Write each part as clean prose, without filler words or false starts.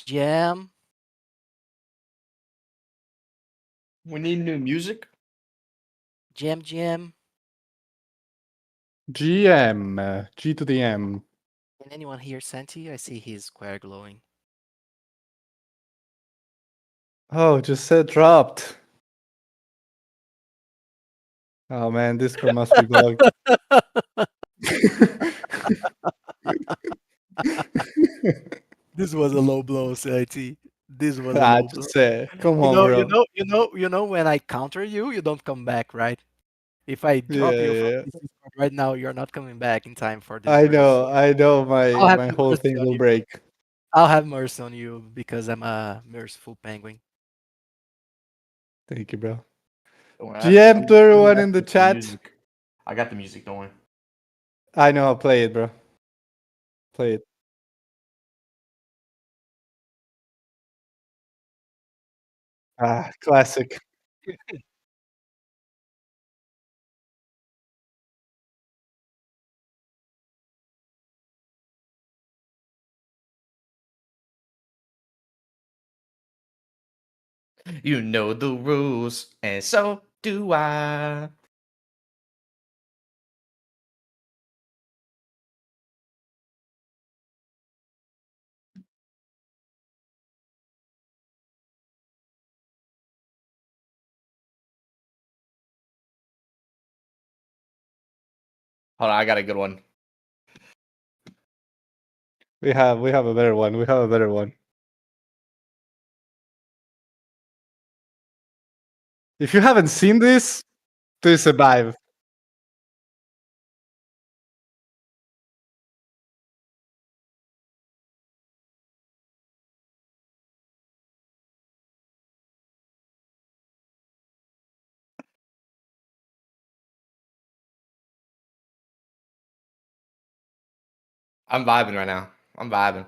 Jam. We need new music. Jam. GM. G to the M. Can anyone hear Santi? I see his square glowing. Oh, just said dropped. Oh man, Discord must be bugged. This was a low blow, Santi. This was a Ah, low blow. just say, come on, bro. When I counter you, you don't come back, right? If I drop you from Yeah, this Discord right now, you're not coming back in time for this I verse. know, I know. I'll have My whole mercy thing on will you. break. I'll have mercy on you because I'm a merciful penguin. Thank you, bro. Don't worry, GM to I'm everyone in the asking for chat. music. I got the music. Don't worry. I know how to play it, bro. Play it. Ah, classic. You know the rules, and so do I. Hold on, I got a good one. We have a better one. We have a better one. If you haven't seen this, do survive. I'm vibing right now. I'm vibing.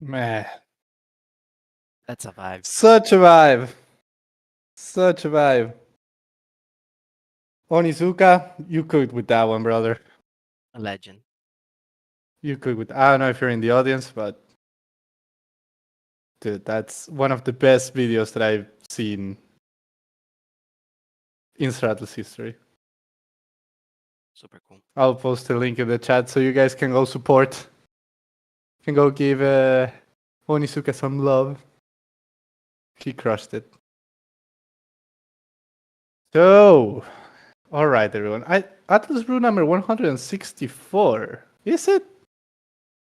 Man, That's a vibe. such a vibe. Such a vibe. Onizuka, you cooked with that one, brother. A legend. You cooked with. I don't know if you're in the audience, but dude, that's one of the best videos that I've seen in Stratos history. Super cool. I'll post a link in the chat so you guys can go support. Can go give Onizuka some love. He crushed it. So, all right, everyone. Atlas Brew number 164. Is it?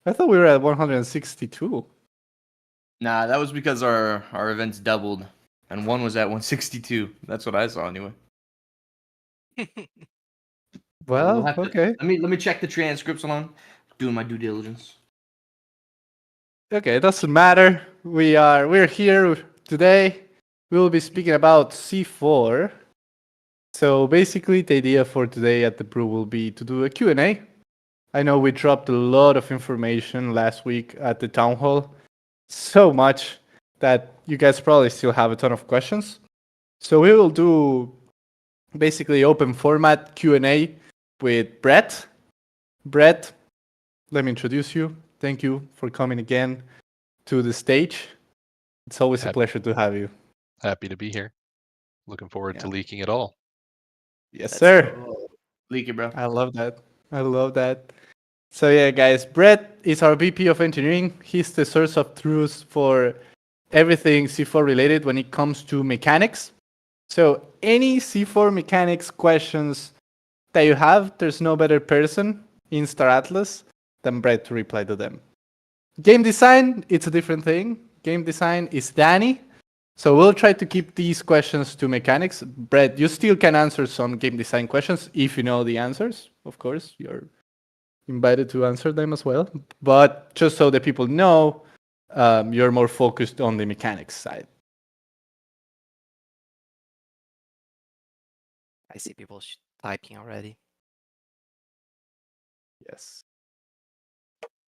I thought we were at 162. Nah, that was because our events doubled, and one was at 162. That's what I saw anyway. We'll Well, have to okay. let me check the transcripts on doing my due diligence. Okay, it doesn't matter. We're here today. We will be speaking about C4. So basically the idea for today at the Brew will be to do a Q&A. I know we dropped a lot of information last week at the town hall. So much that you guys probably still have a ton of questions. So we will do basically open format Q&A with Brett. Brett, let me introduce you. Thank you for coming again to the stage. It's always a pleasure to have you. Happy to be here. Looking forward to Yeah. leaking it all. Yes, Let's sir. go. Leak it, bro. I love that. I love that. So yeah, guys, Brett is our VP of engineering. He's the source of truth for everything C4 related when it comes to mechanics. So any C4 mechanics questions that you have, there's no better person in Star Atlas than Brett to reply to them. Game design, it's a different thing. Game design is Danny. So we'll try to keep these questions to mechanics. Brett, you still can answer some game design questions if you know the answers. Of course, you're invited to answer them as well. But just so that people know, you're more focused on the mechanics side. I see people typing already. Yes.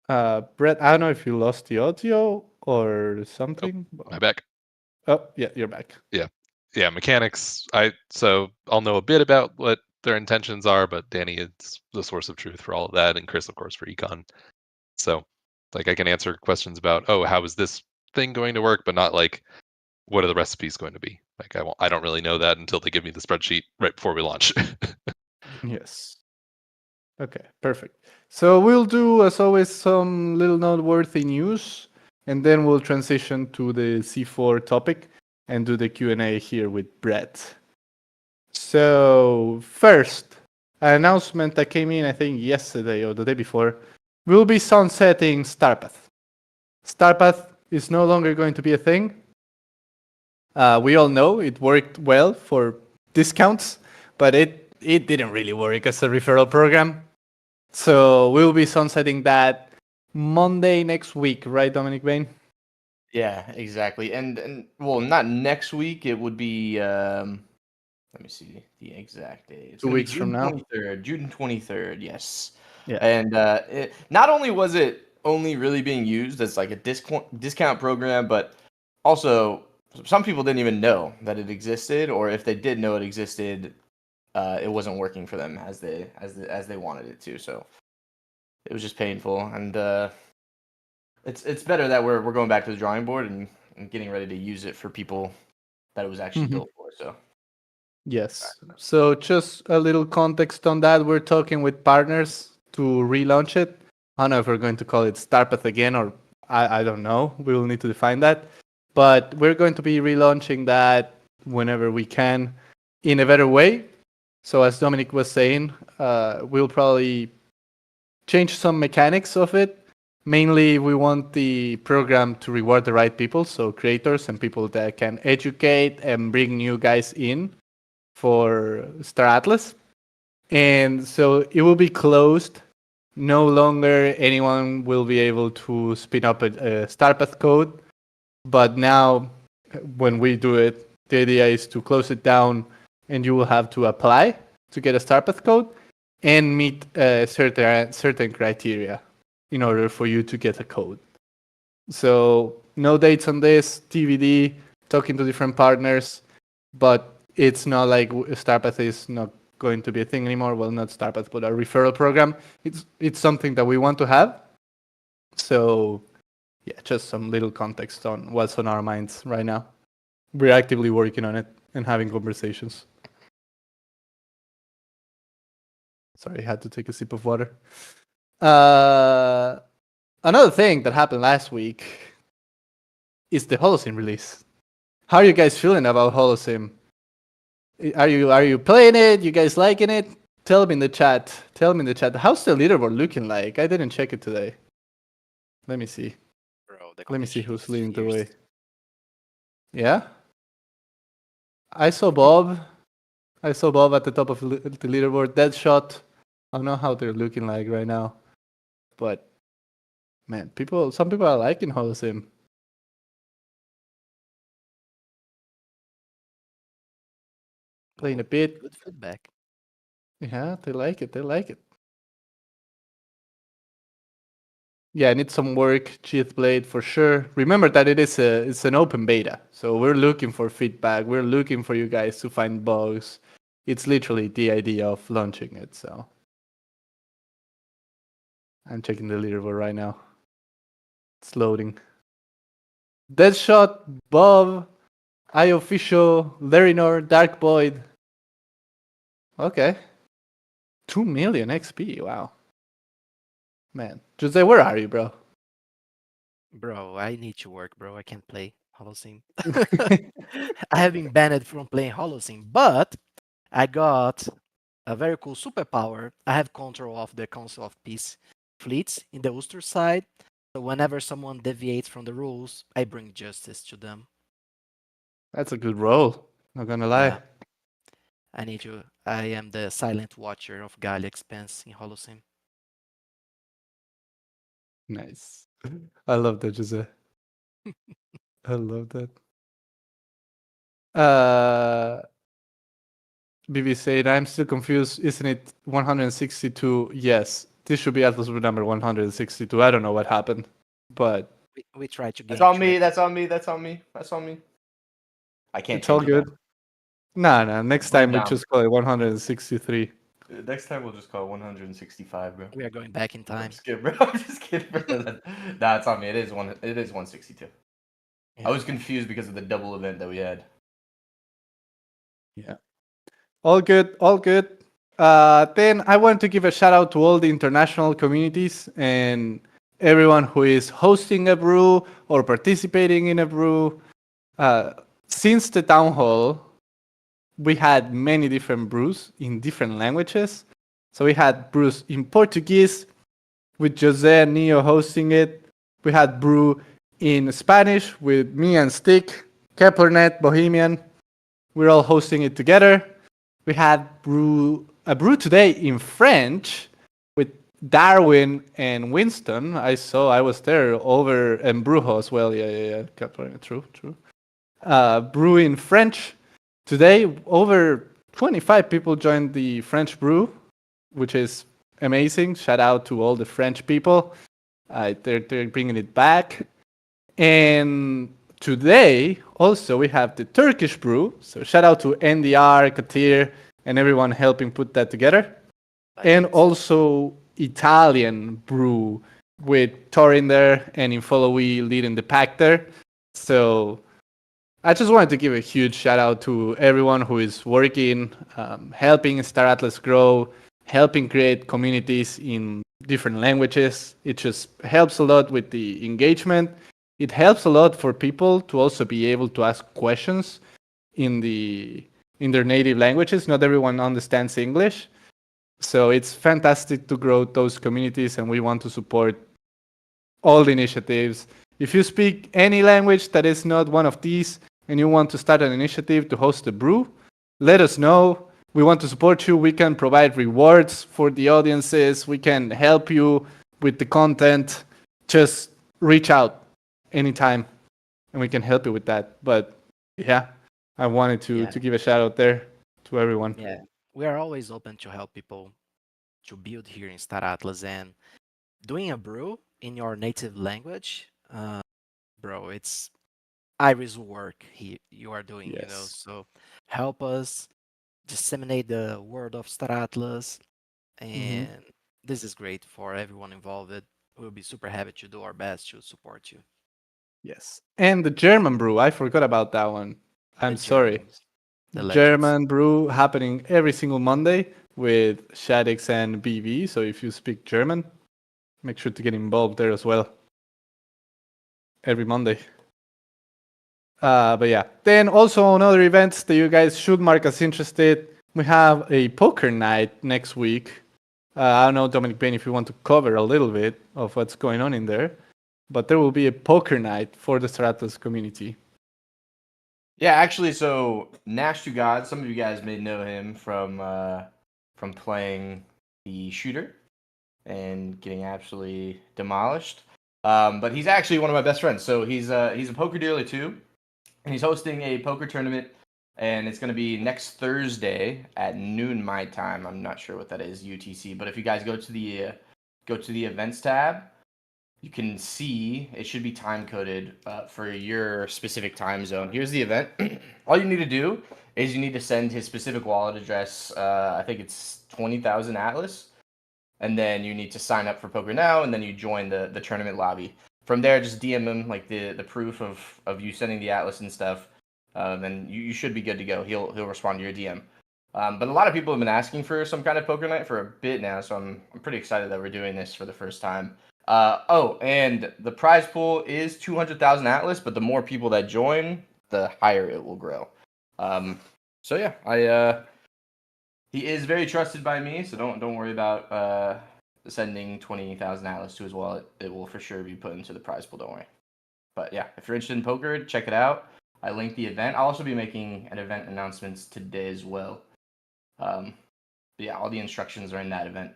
Brett, I don't know if you lost the audio or something. Am I back? Oh, yeah, you're back. Yeah, mechanics. So I'll know a bit about what their intentions are, but Danny is the source of truth for all of that, and Chris, of course, for econ. So, like, I can answer questions about, oh, how is this thing going to work, but not like, what are the recipes going to be? Like, I don't really know that until they give me the spreadsheet right before we launch. Yes. Okay, perfect. So we'll do, as always, some little noteworthy news, and then we'll transition to the C4 topic and do the Q&A here with Brett. So first, an announcement that came in, I think, yesterday or the day before, we'll be sunsetting Starpath. Starpath is no longer going to be a thing. We all know it worked well for discounts, but it didn't really work as a referral program. So we'll be sunsetting that Monday next week, right, Dominic Bain? Yeah, exactly. And well, not next week. It would be let me see the exact date. It's 2 gonna be weeks from June now. 23rd. June 23rd. Yes. Yeah. And not only was it only really being used as like a discount program, but also some people didn't even know that it existed, or if they did know it existed, it wasn't working for them as they wanted it to. So it was just painful, and it's better that we're going back to the drawing board and getting ready to use it for people that it was actually built for. So Yes. So just a little context on that. We're talking with partners to relaunch it. I don't know if we're going to call it Starpath again or I don't know. We will need to define that. But we're going to be relaunching that whenever we can in a better way. So as Dominic was saying, we'll probably change some mechanics of it. Mainly, we want the program to reward the right people, so creators and people that can educate and bring new guys in for Star Atlas. And so it will be closed. No longer anyone will be able to spin up a Starpath code. But now, when we do it, the idea is to close it down and you will have to apply to get a Starpath code and meet certain criteria in order for you to get a code. So no dates on this, TBD, talking to different partners, but it's not like Starpath is not going to be a thing anymore. Well, not Starpath, but a referral program. It's something that we want to have. So yeah, just some little context on what's on our minds right now. We're actively working on it and having conversations. Sorry, I had to take a sip of water. Another thing that happened last week is the Holo Sim release. How are you guys feeling about Holo Sim? Are you playing it? You guys liking it? Tell me in the chat. How's the leaderboard looking like? I didn't check it today. Let me see. Bro, the Let me see competition who's is leading the way. fierce. Yeah? I saw Bob. I saw Bob at the top of the leaderboard. Deadshot I don't know how they're looking like right now, but man, some people are liking Holo Sim. Playing a Well, bit. good feedback. Yeah, they like it. They like it. Yeah, I need some work, Cheat Blade for sure. Remember that it's an open beta, so we're looking for feedback. We're looking for you guys to find bugs. It's literally the idea of launching it. So I'm checking the leaderboard right now. It's loading. Deadshot, Bob, iOfficial, Larinor, Dark Void. Okay. 2 million XP. Wow. Man. Jose, where are you, bro? Bro, I need to work, bro. I can't play Holo Sim. I have been banned from playing Holo Sim, but I got a very cool superpower. I have control of the Council of Peace fleets in the Ulster side. So whenever someone deviates from the rules, I bring justice to them. That's a good role. Not gonna Yeah, lie. I need to. I am the silent watcher of Galia Expense in Holo Sim. Nice. I love that, Jose. I love that. Uh, BB said, I'm still confused. Isn't it 162? Yes. This should be Atlas with number 162. I don't know what happened, but We try to That's gain on me. track. That's on me. That's on me. That's on me. I can't it's all change it good. now. No. Next Put it time we down. just call it 163. Next time we'll just call it 165, bro. We are going back in I'm time. just kidding, bro. I'm just kidding, bro. Nah, it's on me. It is 162. I Yeah. was confused because of the double event that we had. Yeah. All good. All good. Then I want to give a shout out to all the international communities and everyone who is hosting a brew or participating in a brew. Uh, since the town hall, we had many different brews in different languages. So we had brews in Portuguese with Jose and Neo hosting it. We had brew in Spanish with me and Stick, Keplernet, Bohemian. We're all hosting it together. We had a brew today in French with Darwin and Winston. I was there over and Brujo as well. Yeah. Keplernet, true. Brew in French. Today, over 25 people joined the French brew, which is amazing. Shout out to all the French people. They're bringing it back. And today, also, we have the Turkish brew. So shout out to NDR, Katir, and everyone helping put that together. And Legends. also Italian brew with Torin there and Infolowi leading the pack there. So I just wanted to give a huge shout out to everyone who is working, helping Star Atlas grow, helping create communities in different languages. It just helps a lot with the engagement. It helps a lot for people to also be able to ask questions in their native languages. Not everyone understands English, so it's fantastic to grow those communities, and we want to support all the initiatives. If you speak any language that is not one of these and you want to start an initiative to host a brew, let us know. We want to support you. We can provide rewards for the audiences. We can help you with the content. Just reach out anytime and we can help you with that. But yeah, I wanted Yeah. to give a shout out there to everyone. Yeah. We are always open to help people to build here in Star Atlas, and doing a brew in your native language, bro, it's Iris work you are doing, Yes. So help us disseminate the word of Star Atlas, Hmm. and this is great for everyone involved. We'll be super happy to do our best to support you. Yes. And the German brew, I forgot about that one. The I'm sorry. Germans, the legends. German brew happening every single Monday with Shadix and BV. So if you speak German, make sure to get involved there as well every Monday. But yeah, then also on other events that you guys should mark as interested, we have a poker night next week. I don't know, Dominic Bain, if you want to cover a little bit of what's going on in there, but there will be a poker night for the Stratos community. Yeah, actually, so Nash to God, some of you guys may know him from playing the shooter and getting absolutely demolished. But he's actually one of my best friends. So he's a poker dealer too, and he's hosting a poker tournament, and it's going to be next Thursday at noon my time. I'm not sure what that is UTC, but if you guys go to the events tab, you can see it should be time coded for your specific time zone. Here's the event. All you need to do is you need to send his specific wallet address. I think it's 20,000 Atlas, and then you need to sign up for Poker Now, and then you join the tournament lobby. From there, just DM him like the proof of you sending the Atlas and stuff. Then you should be good to go. He'll respond to your DM. But a lot of people have been asking for some kind of poker night for a bit now, so I'm pretty excited that we're doing this for the first time. And the prize pool is 200,000 Atlas, but the more people that join, the higher it will grow. So yeah, he is very trusted by me, so don't worry about sending 20,000 Atlas to his wallet. It will for sure be put into the prize pool. Don't worry. But yeah, if you're interested in poker, check it out. I linked the event. I'll also be making an event announcements today as well. But yeah, all the instructions are in that event.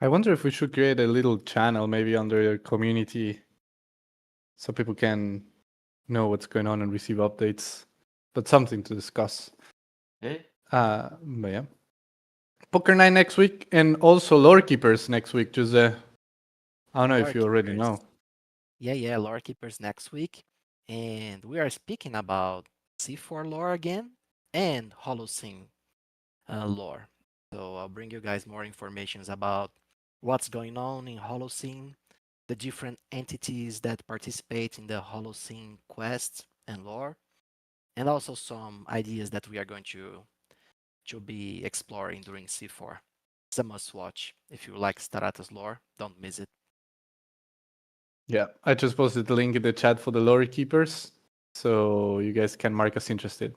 I wonder if we should create a little channel maybe under your community so people can know what's going on and receive updates, but something to discuss. Yeah. But yeah. Poker night next week and also lore keepers next week. Just I don't know if you already know. Yeah, lore keepers next week. And we are speaking about C4 lore again and Holo Sim lore. So I'll bring you guys more informations about what's going on in Holo Sim, the different entities that participate in the Holo Sim quests and lore, and also some ideas that we are going to be exploring during C4. It's a must watch. If you like Starata's lore, don't miss it. Yeah, I just posted the link in the chat for the lore keepers, so you guys can mark us interested.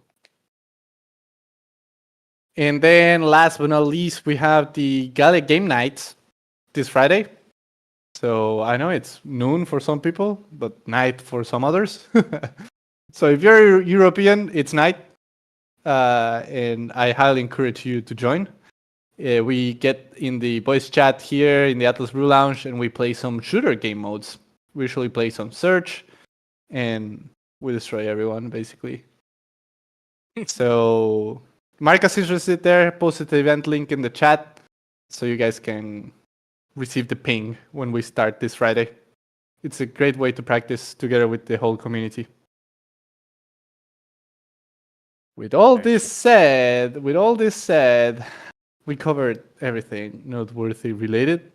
And then last but not least, we have the Gala game night this Friday. So I know it's noon for some people, but night for some others. So if you're European, it's night, and I highly encourage you to join. We get in the voice chat here in the Atlas Brew Lounge, and we play some shooter game modes. We usually play some search, and we destroy everyone basically. So Marcus is interested there. Posted the event link in the chat, so you guys can receive the ping when we start this Friday. It's a great way to practice together with the whole community. With all this said, we covered everything noteworthy related,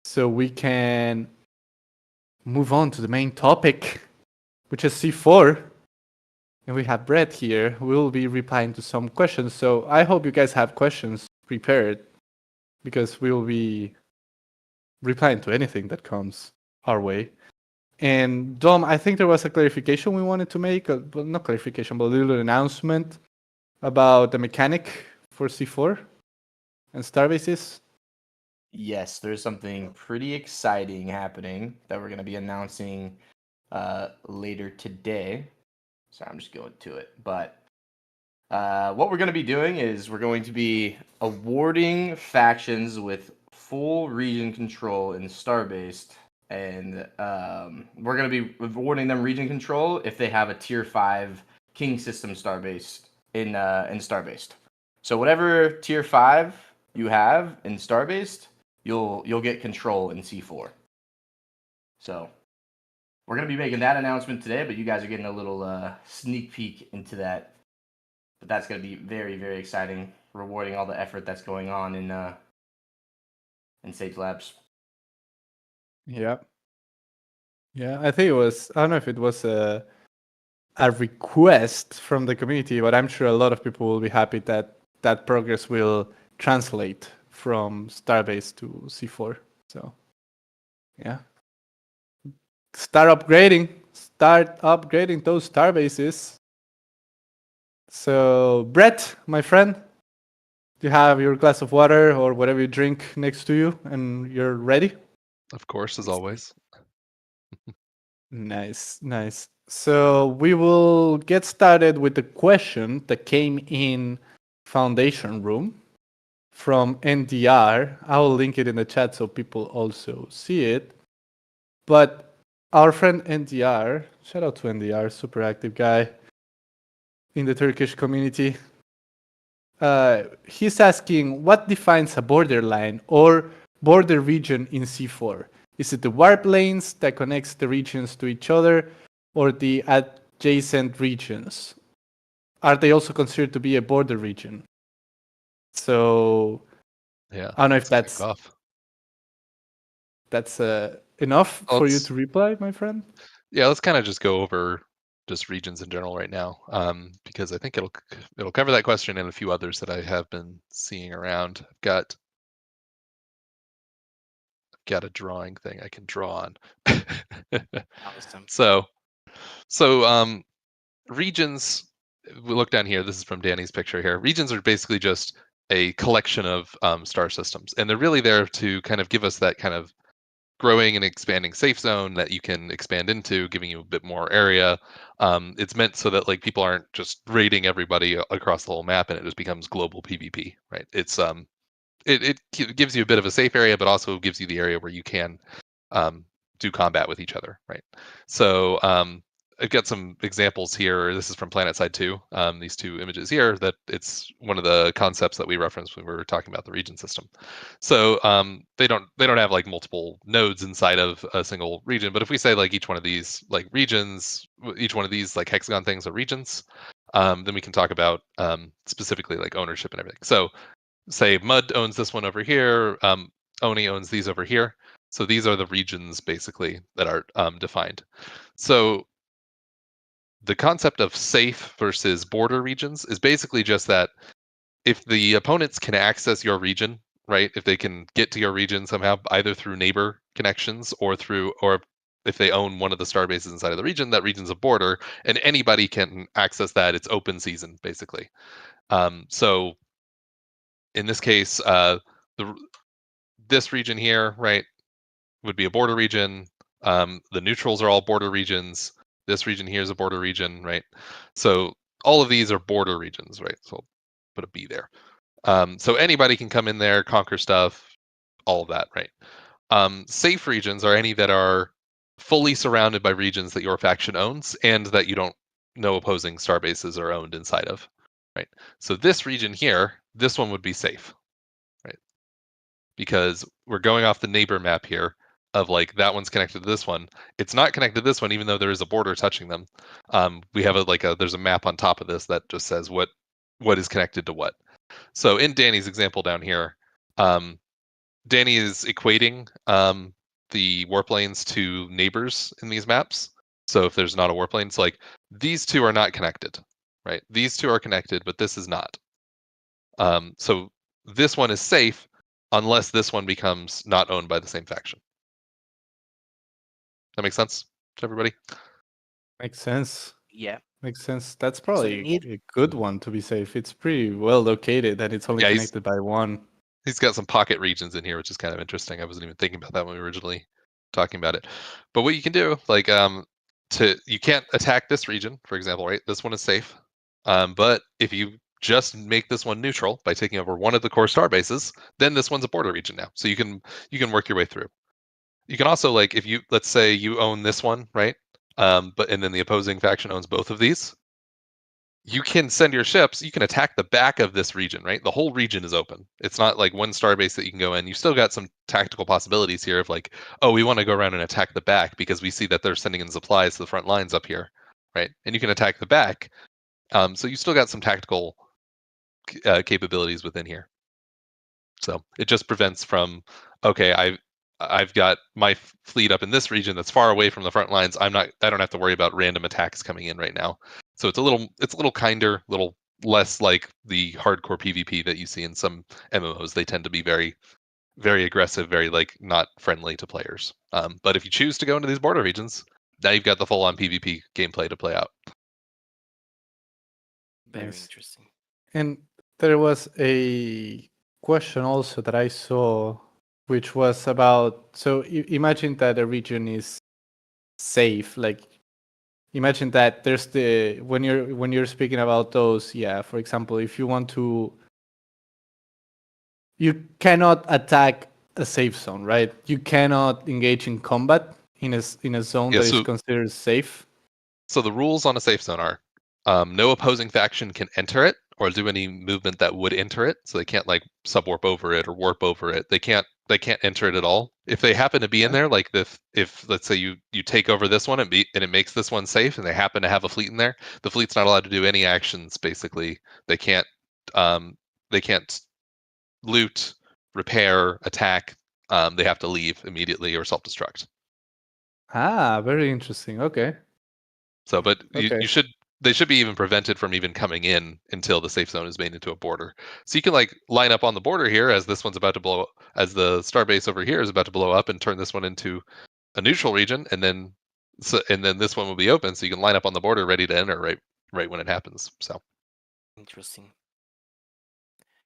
so we can move on to the main topic, which is C4. And we have Brett here. We'll be replying to some questions. So I hope you guys have questions prepared, because we will be replying to anything that comes our way. And Dom, I think there was a clarification we wanted to make, well, not clarification, but a little announcement about the mechanic for C4 and Starbases. Yes, there's something pretty exciting happening that we're going to be announcing later today. So I'm just going to it. But what we're going to be doing is we're going to be awarding factions with full region control in Starbase, and we're going to be awarding them region control if they have a tier 5 king system Starbase in Starbase. So whatever tier 5 you have in Starbase, you'll get control in C4. So we're going to be making that announcement today, but you guys are getting a little sneak peek into that. But that's going to be very, very exciting, rewarding all the effort that's going on in Sage Labs. Yeah. Yeah, I think it was, I don't know if it was a request from the community, but I'm sure a lot of people will be happy that that progress will translate from Starbase to C4. So, yeah. Start upgrading those Starbases. So, Brett, my friend, you have your glass of water or whatever you drink next to you, and you're ready? Of course, as always. Nice, nice. So we will get started with the question that came in Foundation Room. from NDR. I'll link it in the chat so people also see it. But our friend NDR, shout out to NDR, super active guy in the Turkish community. He's asking what defines a borderline or border region in C4? Is it the warp lanes that connects the regions to each other or the adjacent regions? Are they also considered to be a border region? So Yeah. I don't know if let's kick that's enough for you Let's- to reply, my friend. Yeah, let's kind of just go over just regions in general right now, because I think it'll cover that question and a few others that I have been seeing around. I've got a drawing thing I can draw on. Awesome. So regions. We look down here. This is from Danny's picture here. Regions are basically just a collection of star systems, and they're really there to kind of give us that kind of growing and expanding safe zone that you can expand into, giving you a bit more area. It's meant so that like people aren't just raiding everybody across the whole map and it just becomes global PvP, right? It gives you a bit of a safe area, but also gives you the area where you can do combat with each other, right? So I've got some examples here. This is from PlanetSide 2. These two images here. That it's one of the concepts that we referenced when we were talking about the region system. So they don't have like multiple nodes inside of a single region. But if we say like each one of these like regions, each one of these like hexagon things are regions, then we can talk about specifically like ownership and everything. So say Mud owns this one over here. Oni owns these over here. So these are the regions basically that are defined. So the concept of safe versus border regions is basically just that if the opponents can access your region, right? If they can get to your region somehow, either through neighbor connections or if they own one of the star bases inside of the region, that region's a border, and anybody can access that. It's open season, basically. So in this case, this region here, right, would be a border region. The neutrals are all border regions. This region here is a border region, right? So all of these are border regions, right? So I'll put a B there. So anybody can come in there, conquer stuff, all of that, right? Safe regions are any that are fully surrounded by regions that your faction owns and that you don't know opposing star bases are owned inside of, right? So this region here, this one would be safe, right? Because we're going off the neighbor map here of like that one's connected to this one. It's not connected to this one, even though there is a border touching them. We have there's a map on top of this that just says what is connected to what. So in Danny's example down here, Danny is equating the warp lanes to neighbors in these maps. So if there's not a warp lane, it's like these two are not connected, right? These two are connected, but this is not. So this one is safe unless this one becomes not owned by the same faction. That makes sense to everybody? Makes sense. Yeah. Makes sense. That's So probably you need a good one to be safe. It's pretty well located and it's only Yeah, connected by one. he's got some pocket regions in here, which is kind of interesting. I wasn't even thinking about that when we were originally talking about it. But what you can do, like, you can't attack this region, for example, right? This one is safe. But if you just make this one neutral by taking over one of the core star bases, then this one's a border region now. So you can work your way through. You can also like if you let's say you own this one, right? But and then the opposing faction owns both of these. You can send your ships. You can attack the back of this region, right? The whole region is open. It's not like one star base that you can go in. You still got some tactical possibilities here of like, oh, we want to go around and attack the back because we see that they're sending in supplies to the front lines up here, right? And you can attack the back. So you still got some tactical capabilities within here. So it just prevents from, okay, I've got my fleet up in this region that's far away from the front lines. I don't have to worry about random attacks coming in right now. So it's a little kinder, little less like the hardcore PvP that you see in some MMOs. They tend to be very, very aggressive, very like not friendly to players. But if you choose to go into these border regions, now you've got the full-on PvP gameplay to play out. very Nice. interesting. And there was a question also that I saw, which was about, so imagine that a region is safe. Like imagine that there's when you're speaking about those, yeah, for example, if you want to you cannot attack a safe zone, right? You cannot engage in combat in a zone Yeah, that is considered safe. So the rules on a safe zone are no opposing faction can enter it or do any movement that would enter it. So they can't like subwarp over it or warp over it. They can't enter it at all. If they happen to be in Okay. there, like if let's say you take over this one and it makes this one safe, and they happen to have a fleet in there, the fleet's not allowed to do any actions. Basically, they can't um, they can't loot, repair, attack. They have to leave immediately or self destruct. Ah, very interesting. Okay. So, but Okay. they should be even prevented from even coming in until the safe zone is made into a border. So you can like line up on the border here as this one's about to blow, as the starbase over here is about to blow up and turn this one into a neutral region, and then this one will be open, so you can line up on the border ready to enter right when it happens. So Interesting.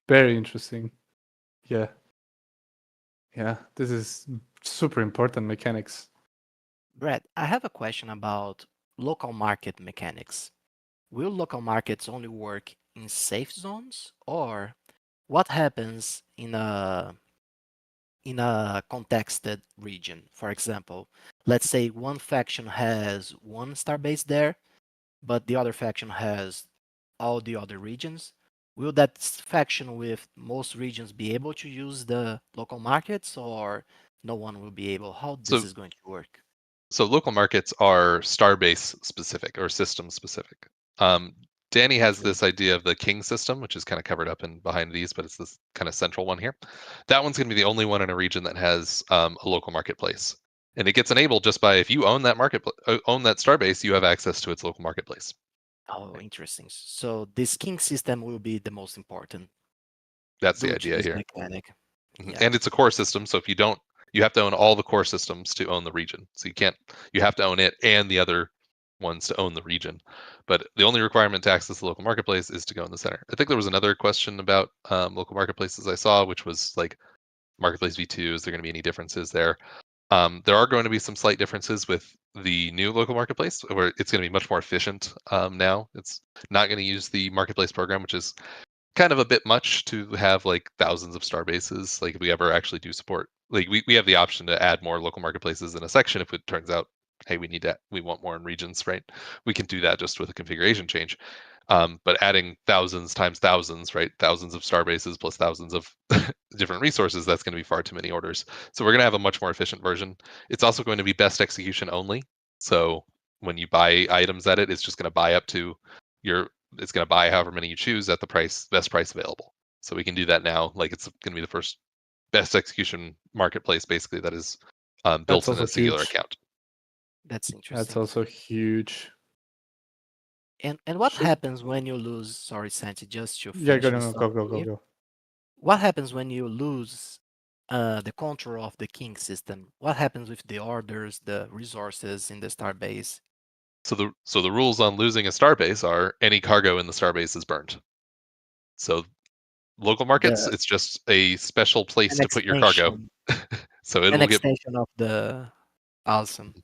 Very interesting. Yeah. Yeah. This is super important mechanics. Brad, I have a question about local market mechanics. Will local markets only work in safe zones, or what happens in a contexted region? For example, let's say one faction has one starbase there, but the other faction has all the other regions. Will that faction with most regions be able to use the local markets, or no one will be able? How this so is going to work? so local markets are starbase specific or system specific. Um, Danny has Okay. this idea of the king system, which is kind of covered up in behind these, but it's this kind of central one here. That one's going to be the only one in a region that has a local marketplace, and it gets enabled just by if you own that own that starbase, you have access to its local marketplace. Oh, interesting. So this king system will be the most important That's the due to idea this here. mechanic. Yeah. And it's a core system, so if you don't, you have to own all the core systems to own the region. So you have to own it and the other ones to own the region. But the only requirement to access the local marketplace is to go in the center. I think there was another question about local marketplaces I saw, which was like marketplace v2. Is there going to be any differences there? There are going to be some slight differences with the new local marketplace, where it's going to be much more efficient now. It's not going to use the marketplace program, which is kind of a bit much to have like thousands of star bases. Like if we ever actually do support, like we have the option to add more local marketplaces in a section if it turns out, hey, we want more in regions, right? We can do that just with a configuration change. But adding thousands times thousands, right? Thousands of star bases plus thousands of different resources, that's going to be far too many orders. So we're going to have a much more efficient version. It's also going to be best execution only. So when you buy items at it, it's just going to buy up to your it's going to buy however many you choose at the best price available. So we can do that now. Like it's going to be the first best execution marketplace, basically, that is That's built in also a singular huge. account. That's That's interesting. also huge. And what So, happens when you lose? Sorry, Santi, just to yeah, finish go, this no, thought go, go, for go, you. go. What happens when you lose the control of the king system? What happens with the orders, the resources in the starbase? So the rules on losing a starbase are any cargo in the starbase is burned. So local markets, The it's just a special place an to put your cargo. extension, So it an will get extension of the awesome.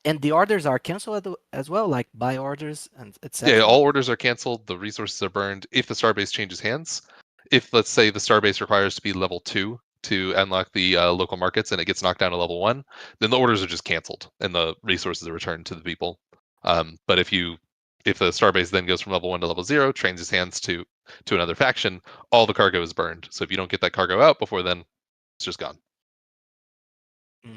And the orders are canceled as well, like buy orders and Yeah, etc. all orders are canceled. The resources are burned if the starbase changes hands. If let's say the starbase requires to be level 2 to unlock the local markets and it gets knocked down to level 1, then the orders are just canceled and the resources are returned to the people. But if the starbase then goes from level 1 to level 0, changes hands to another faction, all the cargo is burned. So if you don't get that cargo out before then, it's just gone. Hmm.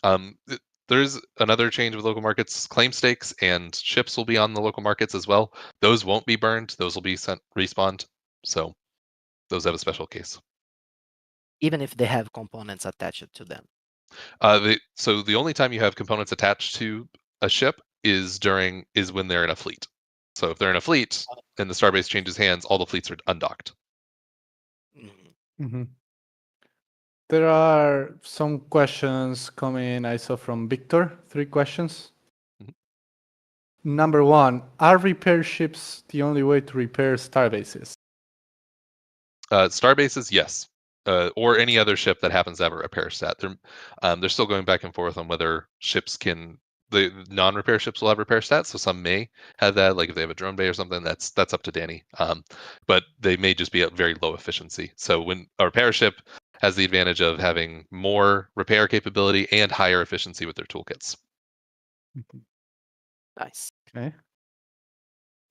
Hmm. There's another change with local markets. Claim stakes and ships will be on the local markets as well. Those won't be burned. Those will be respawned. So those have a special case. Even if they have components attached to them. So the only time you have components attached to a ship is when they're in a fleet. So if they're in a fleet and the starbase changes hands, all the fleets are undocked. Mhm. Hmm. There are some questions coming, I saw from Victor. 3 questions. Mhm. Number 1, are repair ships the only way to repair starbases? Starbases, yes, or any other ship that happens to have a repair stat. They're still going back and forth on whether ships can the non-repair ships will have repair stats, so some may have that. Like if they have a drone bay or something, that's up to Danny. But they may just be at very low efficiency. So when a repair ship has the advantage of having more repair capability and higher efficiency with their toolkits. Nice. Okay.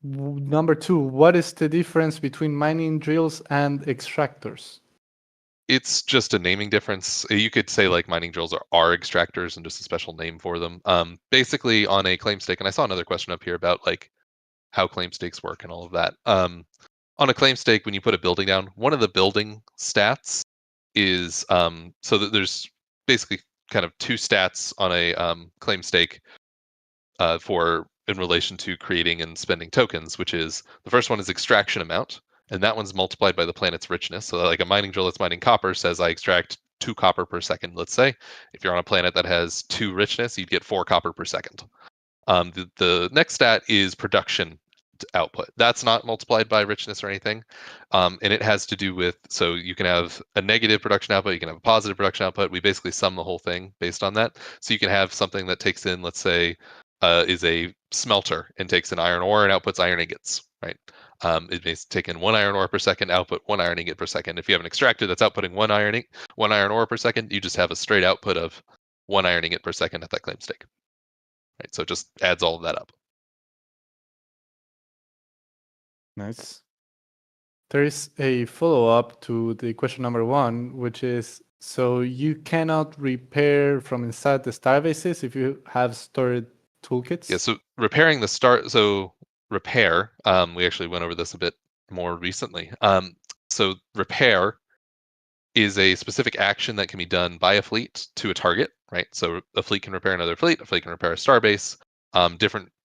Number 2, what is the difference between mining drills and extractors? It's just a naming difference. You could say like mining drills are extractors and just a special name for them. Basically on a claim stake, and I saw another question up here about like how claim stakes work and all of that. On a claim stake, when you put a building down, one of the building stats is so that there's basically kind of two stats on a claim stake for in relation to creating and spending tokens, which is the first one is extraction amount, and that one's multiplied by the planet's richness. So like a mining drill that's mining copper says I extract 2 copper per second, let's say. If you're on a planet that has 2 richness, you'd get 4 copper per second. The next stat is production output. That's not multiplied by richness or anything. And it has to do with, so you can have a negative production output, you can have a positive production output. We basically sum the whole thing based on that. So you can have something that takes in, let's say, is a smelter and takes in iron ore and outputs iron ingots, right? It may take in 1 iron ore per second, output 1 iron ingot per second. If you have an extractor that's outputting 1 iron ore per second, you just have a straight output of 1 iron ingot per second at that claim stake. Right, so it just adds all of that up. Nice. There is a follow-up to the question number 1, which is, so you cannot repair from inside the starbases if you have stored toolkits? Yeah, so repairing repair, we actually went over this a bit more recently. So repair is a specific action that can be done by a fleet to a target, right? So a fleet can repair another fleet, a fleet can repair a starbase.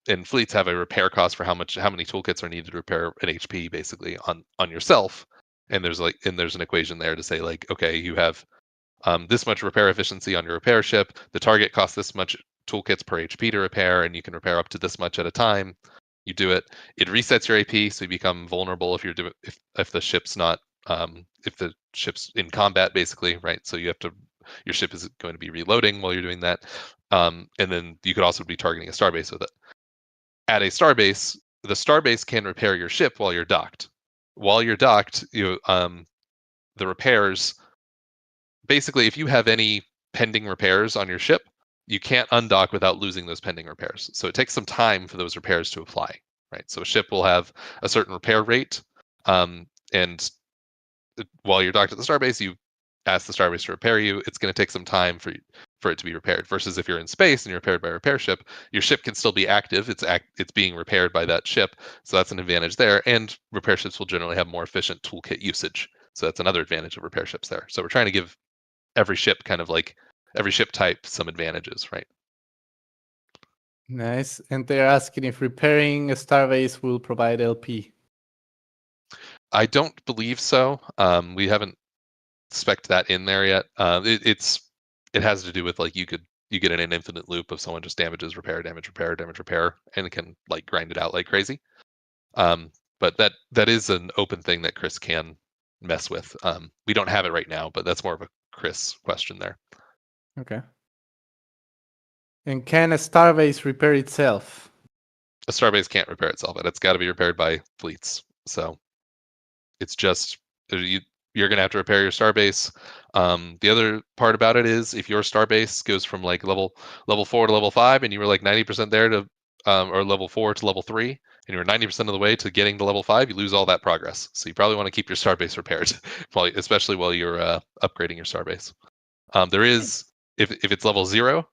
And fleets have a repair cost for how many toolkits are needed to repair an HP basically on yourself. And there's an equation there to say like, okay, you have this much repair efficiency on your repair ship. The target costs this much toolkits per HP to repair, and you can repair up to this much at a time. You do it. It resets your AP, so you become vulnerable if the ship's not if the ship's in combat, basically, right? So your ship is going to be reloading while you're doing that, and then you could also be targeting a starbase with it. At a starbase, the starbase can repair your ship while you're docked. While you're docked, the repairs. Basically, if you have any pending repairs on your ship, you can't undock without losing those pending repairs. So it takes some time for those repairs to apply, right? So a ship will have a certain repair rate, and while you're docked at the starbase, you ask the starbase to repair you. It's going to take some time for it to be repaired. Versus if you're in space and you're repaired by a repair ship, your ship can still be active. It's being repaired by that ship, so that's an advantage there. And repair ships will generally have more efficient toolkit usage, so that's another advantage of repair ships there. So we're trying to give every ship type some advantages, right? Nice. And they're asking if repairing a starbase will provide LP. I don't believe so. We haven't spec'd that in there yet. It has to do with like you get in an infinite loop of someone just damages repair, damage repair, damage repair, and it can like grind it out like crazy. But that is an open thing that Chris can mess with. We don't have it right now, but that's more of a Chris question there. Okay. And can a starbase repair itself? A starbase can't repair itself, and it's got to be repaired by fleets. So it's just you're going to have to repair your starbase. The other part about it is if your starbase goes from like level 4 to level 5, and you were like 90% there to or level 4 to level 3, and you were 90% of the way to getting to level 5, you lose all that progress. So you probably want to keep your starbase repaired, especially while you're upgrading your starbase. There is if it's level 0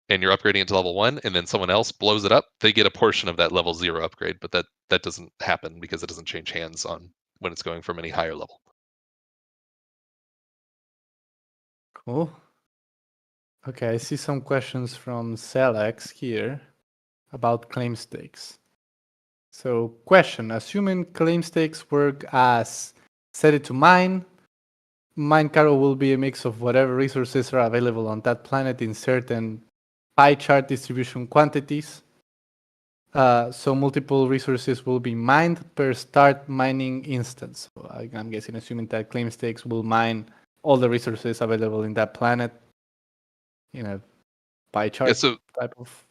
and you're upgrading it to level 1 and then someone else blows it up, they get a portion of that level 0 upgrade, but that doesn't happen because it doesn't change hands on when it's going from any higher level. Cool. Okay, I see some questions from Celex here about claim stakes. So, question, assuming claim stakes work as set it to mine cargo will be a mix of whatever resources are available on that planet in certain pie chart distribution quantities. So multiple resources will be mined per start mining instance. So I'm guessing, assuming that claim stakes will mine all the resources available in that planet in a pie chart type of.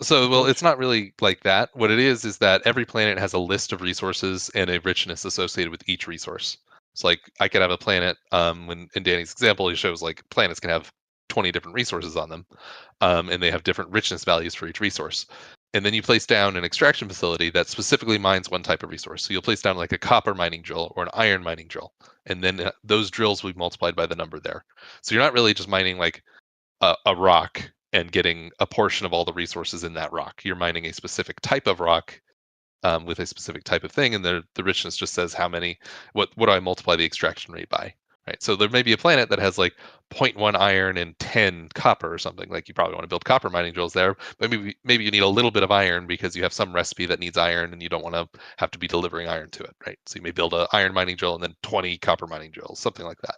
So, well, it's approach? not really like that. What it is that every planet has a list of resources and a richness associated with each resource. It's like I could have a planet. When in Danny's example, he shows like planets can have 20 different resources on them, and they have different richness values for each resource. And then you place down an extraction facility that specifically mines one type of resource. So you'll place down like a copper mining drill or an iron mining drill, and then those drills will be multiplied by the number there. So you're not really just mining like a rock and getting a portion of all the resources in that rock. You're mining a specific type of rock with a specific type of thing, and the richness just says how many. What do I multiply the extraction rate by? Right. So there may be a planet that has like zero point 0.1 iron and 10 copper or something. Like you probably want to build copper mining drills there, but maybe you need a little bit of iron because you have some recipe that needs iron and you don't want to have to be delivering iron to it. Right. So you may build an iron mining drill and then 20 copper mining drills, something like that.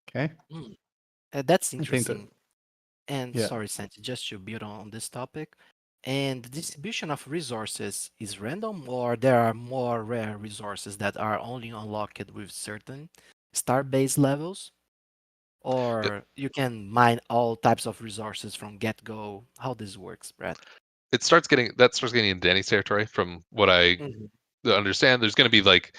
Okay. Mm, that's I think that, interesting. And yeah. sorry, Santi, just to build on this topic. And the distribution of resources is random, or there are more rare resources that are only unlocked with certain Starbase levels, or you can mine all types of resources from get-go. How this works, Brad? It starts getting into Danny's territory from what I Mhm. understand. There's going to be like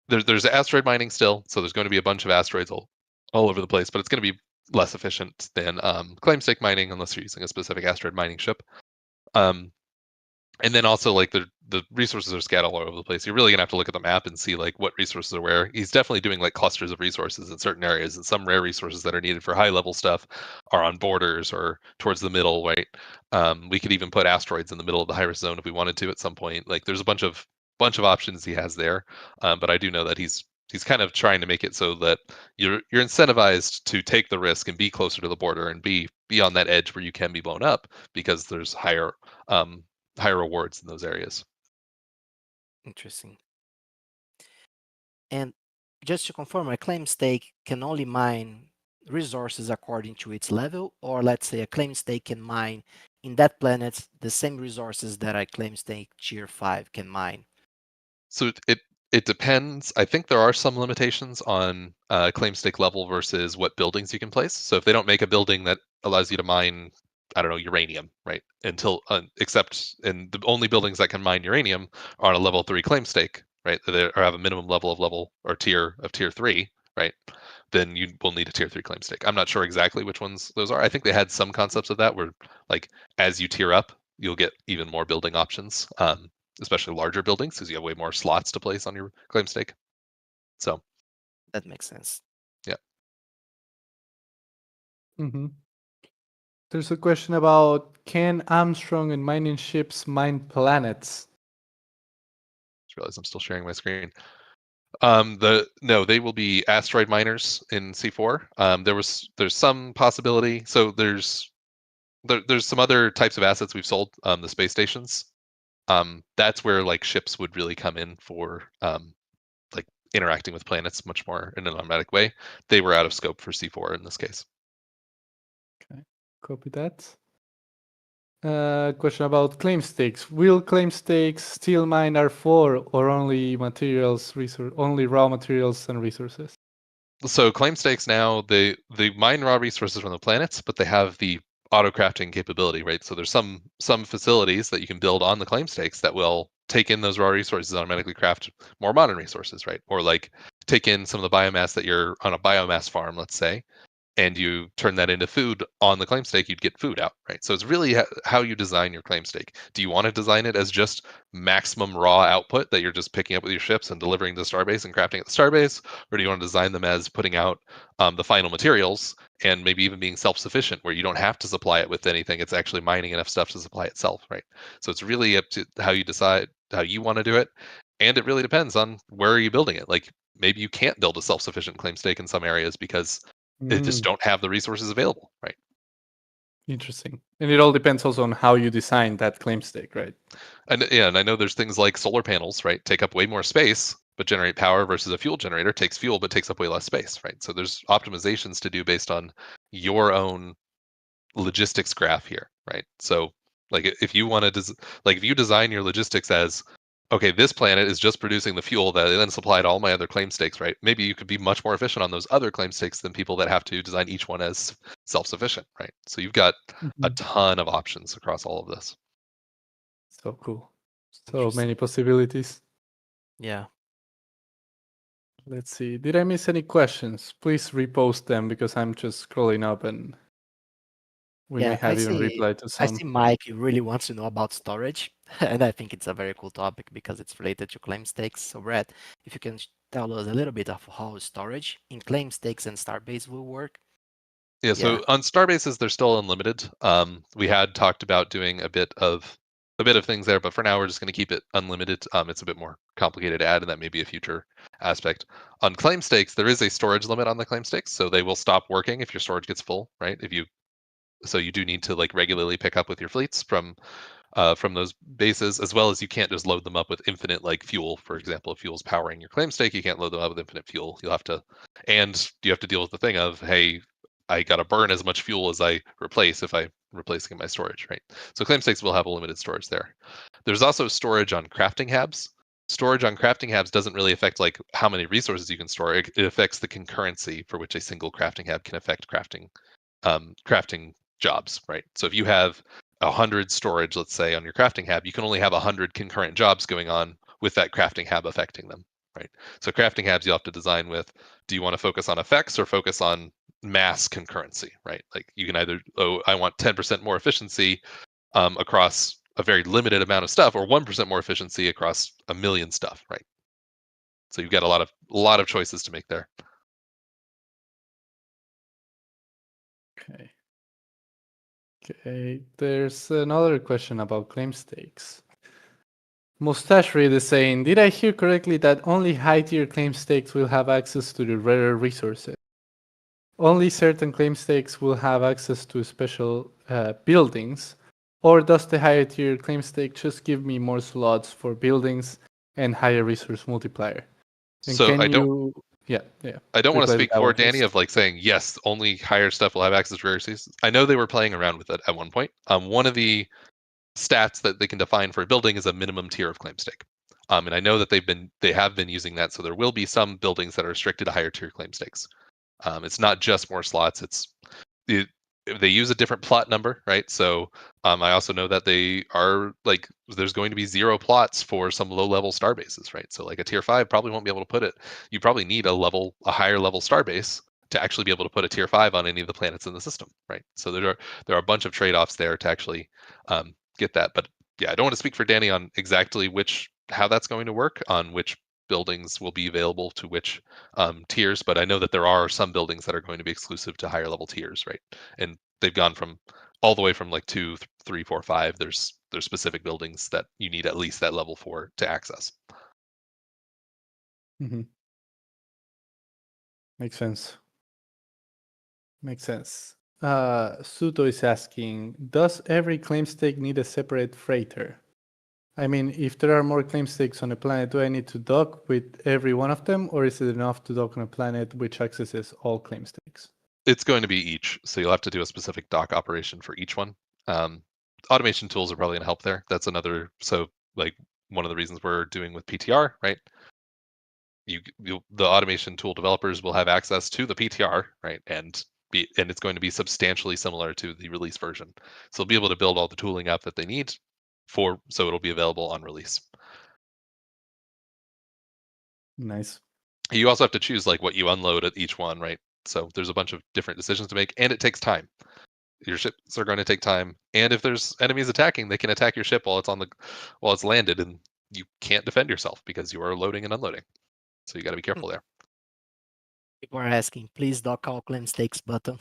there's asteroid mining still, so there's going to be a bunch of asteroids all over the place, but it's going to be less efficient than claim stake mining unless you're using a specific asteroid mining ship. Um, and then also like the resources are scattered all over the place. You're really gonna have to look at the map and see like what resources are where. He's definitely doing like clusters of resources in certain areas, and some rare resources that are needed for high level stuff are on borders or towards the middle. Right. We could even put asteroids in the middle of the high risk zone if we wanted to at some point. Like there's a bunch of options he has there, but I do know that he's kind of trying to make it so that you're incentivized to take the risk and be closer to the border and be on that edge where you can be blown up because there's um, higher rewards in those areas. Interesting. And just to confirm, a claim stake can only mine resources according to its level, or let's say a claim stake can mine in that planet the same resources that a claim stake tier 5 can mine. So it depends. I think there are some limitations on claim stake level versus what buildings you can place. So if they don't make a building that allows you to mine, I don't know, uranium, right? Until except and the only buildings that can mine uranium are on a level 3 claim stake, right? Or have a minimum level or tier of tier 3, right? Then you will need a tier 3 claim stake. I'm not sure exactly which ones those are. I think they had some concepts of that where like as you tier up, you'll get even more building options. Especially larger buildings because you have way more slots to place on your claim stake. So That makes sense. yeah, Hmm. There's a question about, can Armstrong and mining ships mine planets? just realize I'm still sharing my screen. No, they will be asteroid miners in C4. There's some possibility. So there's some other types of assets we've sold. The space stations. That's where like ships would really come in for like interacting with planets much more in an automatic way. They were out of scope for C4 in this case. Okay, copy that. Question about claim stakes. Will claim stakes still mine R4 or only only raw materials and resources? So claim stakes now they mine raw resources from the planets, but they have the auto crafting capability, right? So there's some facilities that you can build on the claim stakes that will take in those raw resources and automatically craft more modern resources, right? Or like take in some of the biomass that you're on a biomass farm, let's say, and you turn that into food on the claim stake, you'd get food out, right? So it's really how you design your claim stake. Do you want to design it as just maximum raw output that you're just picking up with your ships and delivering to Starbase and crafting at the Starbase, or do you want to design them as putting out the final materials and maybe even being self-sufficient, where you don't have to supply it with anything? It's actually mining enough stuff to supply itself, right? So it's really up to how you decide how you want to do it, and it really depends on where are you building it. Like maybe you can't build a self-sufficient claim stake in some areas because they just don't have the resources available, right? Interesting. And it all depends also on how you design that claim stake, right? And yeah, and I know there's things like solar panels, right? Take up way more space, but generate power versus a fuel generator takes fuel but takes up way less space, right? So there's optimizations to do based on your own logistics graph here, right? So like if you want to like if you design your logistics as okay, this planet is just producing the fuel that I then supply to all my other claim stakes, right? Maybe you could be much more efficient on those other claim stakes than people that have to design each one as self-sufficient, right? So you've got a Mhm. ton of options across all of this. So cool. So Interesting. many possibilities. Yeah. Let's see. Did I miss any questions? Please repost them because I'm just scrolling up and we may Yeah, have even replied to I some. see Mike really wants to know about storage, and I think it's a very cool topic because it's related to claim stakes. So, Brett, if you can tell us a little bit of how storage in claim stakes and Starbase will work. Yeah, Yeah. so on Starbases, they're still unlimited. We had talked about doing a bit of things there, but for now we're just going to keep it unlimited. It's a bit more complicated to add, and that may be a future aspect. On claim stakes, there is a storage limit on the claim stakes, so they will stop working if your storage gets full, right? So you do need to like regularly pick up with your fleets from those bases, as well as you can't just load them up with infinite like fuel. For example, if fuel's powering your claim stake, you can't load them up with infinite fuel. And you have to deal with the thing of, hey, I got to burn as much fuel as I replace if I'm replacing my storage, right? So claim stakes will have a limited storage there. There's also storage on crafting habs. Storage on crafting habs doesn't really affect like how many resources you can store. It affects the concurrency for which a single crafting hab can affect crafting jobs, right? So if you have 100 storage, let's say, on your crafting hab, you can only have 100 concurrent jobs going on with that crafting hab affecting them, right? So crafting habs you'll have to design with, do you want to focus on effects or focus on mass concurrency, right? Like you can either, oh, I want 10% more efficiency across a very limited amount of stuff, or 1% more efficiency across a million stuff, right? So you've got a lot of choices to make there. Okay. Okay. There's another question about claim stakes. Mustache Reed is saying, did I hear correctly that only high tier claim stakes will have access to the rarer resources? Only certain claim stakes will have access to special buildings, or does the higher tier claim stake just give me more slots for buildings and higher resource multiplier? And So can you, yeah, I don't want to reply to speak that for one Danny first. of like saying yes, only higher stuff will have access to rare seasons. I know they were playing around with it at one point. One of the stats that they can define for a building is a minimum tier of claim stake. And I know that they have been using that, so there will be some buildings that are restricted to higher tier claim stakes. It's not just more slots; it, they use a different plot number, right? So I also know that they are like there's going to be 0 plots for some low level star bases, right? So like a tier 5 probably won't be able to put it. You probably need a higher level star base to actually be able to put a tier 5 on any of the planets in the system, right? So there are a bunch of trade offs there to actually get that. But yeah, I don't want to speak for Danny on exactly how that's going to work, on which buildings will be available to which tiers, but I know that there are some buildings that are going to be exclusive to higher level tiers, right? And they've gone from all the way from like 2, 3, 4, 5. There's specific buildings that you need at least that level for to access. Mm-hmm. Makes sense. Makes sense. Suto is asking, does every claim stake need a separate freighter? I mean, if there are more claim stakes on a planet, do I need to dock with every one of them, or is it enough to dock on a planet which accesses all claim stakes? It's going to be each, so you'll have to do a specific dock operation for each one. Um, Automation tools are probably going to help there. That's another. So like one of the reasons we're doing with PTR, right? The automation tool developers will have access to the PTR, right? And it's going to be substantially similar to the release version. So they'll be able to build all the tooling up that they need so it'll be available on release. Nice. You also have to choose like what you unload at each one, right? So there's a bunch of different decisions to make, and it takes time. Your ships are going to take time, and if there's enemies attacking, they can attack your ship while it's landed, and you can't defend yourself because you are loading and unloading. So you got to be careful there. People are asking, please dock all claim stakes button.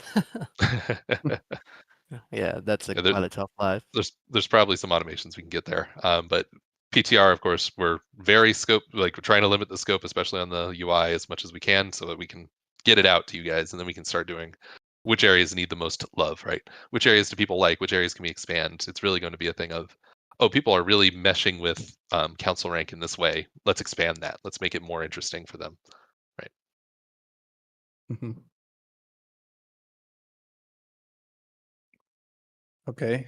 Yeah, that's a Yeah, quality of life. there's probably some automations we can get there. But PTR, of course, we're very we're trying to limit the scope, especially on the UI, as much as we can, so that we can get it out to you guys, and then we can start doing which areas need the most love, right? Which areas do people like? Which areas can we expand? It's really going to be a thing of, oh, people are really meshing with council rank in this way. Let's expand that. Let's make it more interesting for them, right? Mhm. Okay.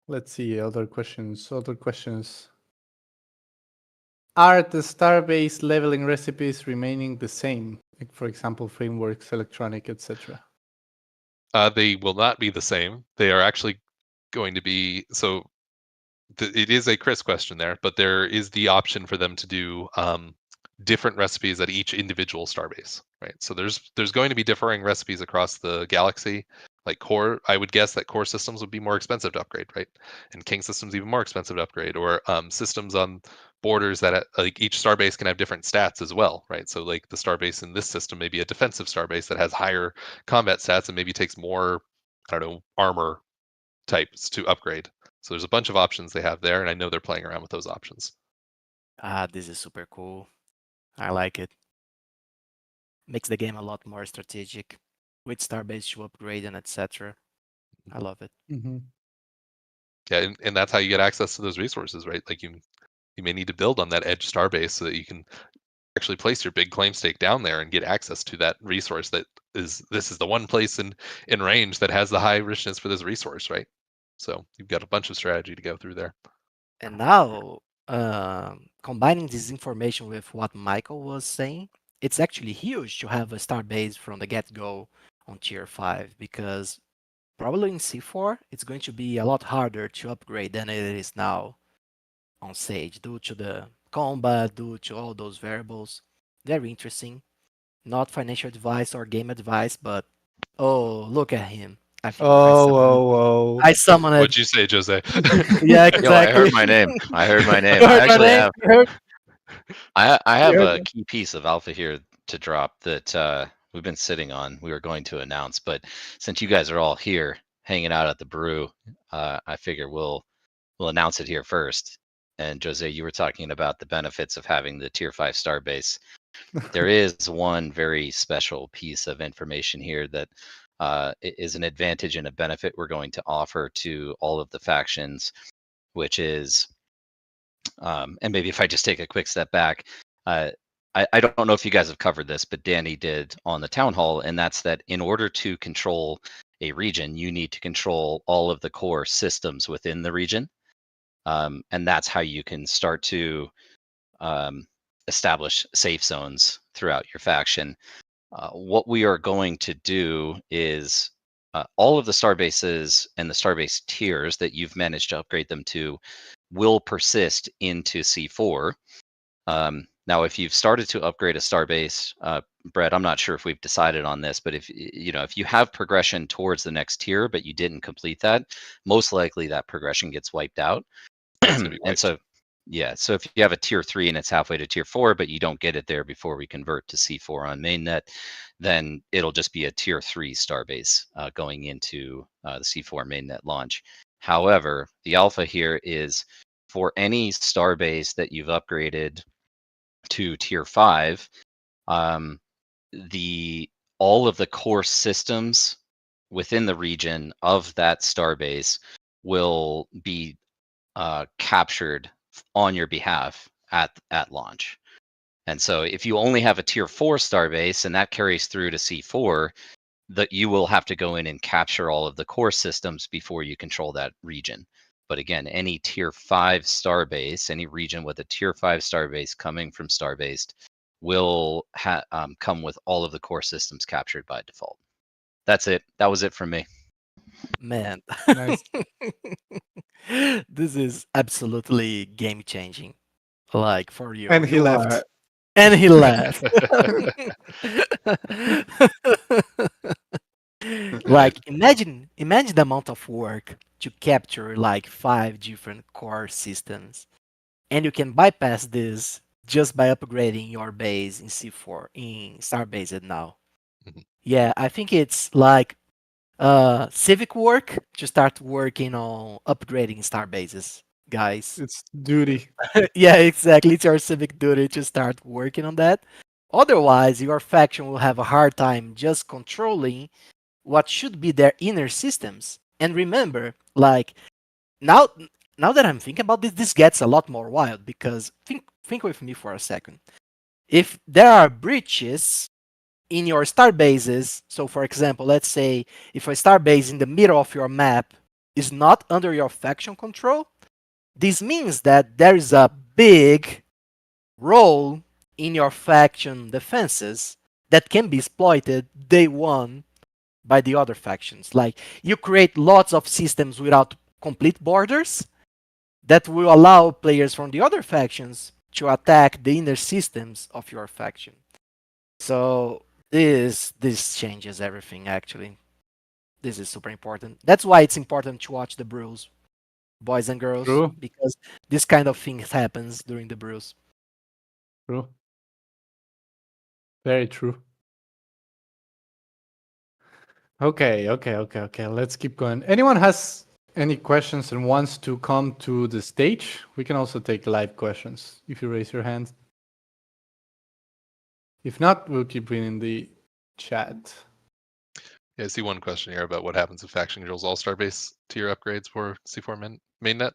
Let's see other questions. Other questions. Are the Starbase leveling recipes remaining the same? Like, for example, frameworks, electronic, etc. They will not be the same. They are actually going to be so. It is a Chris question there, but there is the option for them to do different recipes at each individual starbase, right? So there's going to be differing recipes across the galaxy. Like core, I would guess that core systems would be more expensive to upgrade, right? And king systems even more expensive to upgrade, or systems on borders that like each starbase can have different stats as well, right? So like the starbase in this system may be a defensive starbase that has higher combat stats and maybe takes more, I don't know, armor types to upgrade. So there's a bunch of options they have there, and I know they're playing around with those options. This is super cool. I like it. Makes the game a lot more strategic with Starbase to upgrade and etc. I love it. Mm-hmm. Yeah, and that's how you get access to those resources, right? Like you may need to build on that edge starbase so that you can actually place your big claim stake down there and get access to that resource that this is the one place in range that has the high richness for this resource, right? So you've got a bunch of strategy to go through there. And now, combining this information with what Michael was saying, it's actually huge to have a Starbase from the get-go on tier 5 because probably in C4 it's going to be a lot harder to upgrade than it is now on Sage due to the combat, due to all those variables. Very interesting. Not financial advice or game advice, but oh, look at him. I think I Oh, summoned. whoa, whoa. I summoned What'd it. you say, Jose? Yeah, Yo, I heard exactly. my name. I heard my You name. I heard my actually name? have You heard? I You have heard a me? key piece of alpha here to drop that we've been sitting on. We were going to announce, but since you guys are all here hanging out at the brew, I figure we'll announce it here first. And Jose, you were talking about the benefits of having the tier 5 star base. There is one very special piece of information here that is an advantage and a benefit we're going to offer to all of the factions, which is and maybe if I just take a quick step back, uh, I don't know if you guys have covered this, but Danny did on the town hall, and that's that in order to control a region, you need to control all of the core systems within the region. And that's how you can start to um, establish safe zones throughout your faction. What we are going to do is all of the star bases and the starbase tiers that you've managed to upgrade them to will persist into C4. Now, if you've started to upgrade a starbase, Brett, I'm not sure if we've decided on this, but if you have progression towards the next tier, but you didn't complete that, most likely that progression gets wiped out. Yeah, it's gonna be And wiped. so, yeah, so if you have a tier 3 and it's halfway to tier 4, but you don't get it there before we convert to C4 on mainnet, then it'll just be a tier 3 starbase going into the C4 mainnet launch. However, the alpha here is for any starbase that you've upgraded to tier 5, um, all of the core systems within the region of that starbase will be captured on your behalf at launch. And so if you only have a tier 4 starbase and that carries through to C4, that you will have to go in and capture all of the core systems before you control that region. But again, any tier 5 starbase, any region with a tier 5 starbase coming from Starbase will come with all of the core systems captured by default. That's it. That was it from me. Man. Nice. This is absolutely game changing. Like for you. And he You are left. and he left. Like imagine the amount of work to capture like 5 different core systems. And you can bypass this just by upgrading your base in C4 in Starbase now. Mhm. Yeah, I think it's like civic work to start working on upgrading star bases, guys. It's duty. Yeah, exactly. It's your civic duty to start working on that. Otherwise, your faction will have a hard time just controlling what should be their inner systems. And remember, like now, now that I'm thinking about this, this gets a lot more wild because think with me for a second. If there are breaches in your star bases, so for example, let's say if a star base in the middle of your map is not under your faction control, this means that there is a big role in your faction defenses that can be exploited day one by the other factions. Like you create lots of systems without complete borders that will allow players from the other factions to attack the inner systems of your faction. So this changes everything actually. This is super important. That's why it's important to watch the brews, boys and girls, True. because this kind of thing happens during the brews. True. Very true. Okay. Let's keep going. Anyone has any questions and wants to come to the stage? We can also take live questions if you raise your hand. If not, we'll keep reading the chat. Yeah, I see one question here about what happens if faction controls all Starbase tier upgrades for C4 mainnet.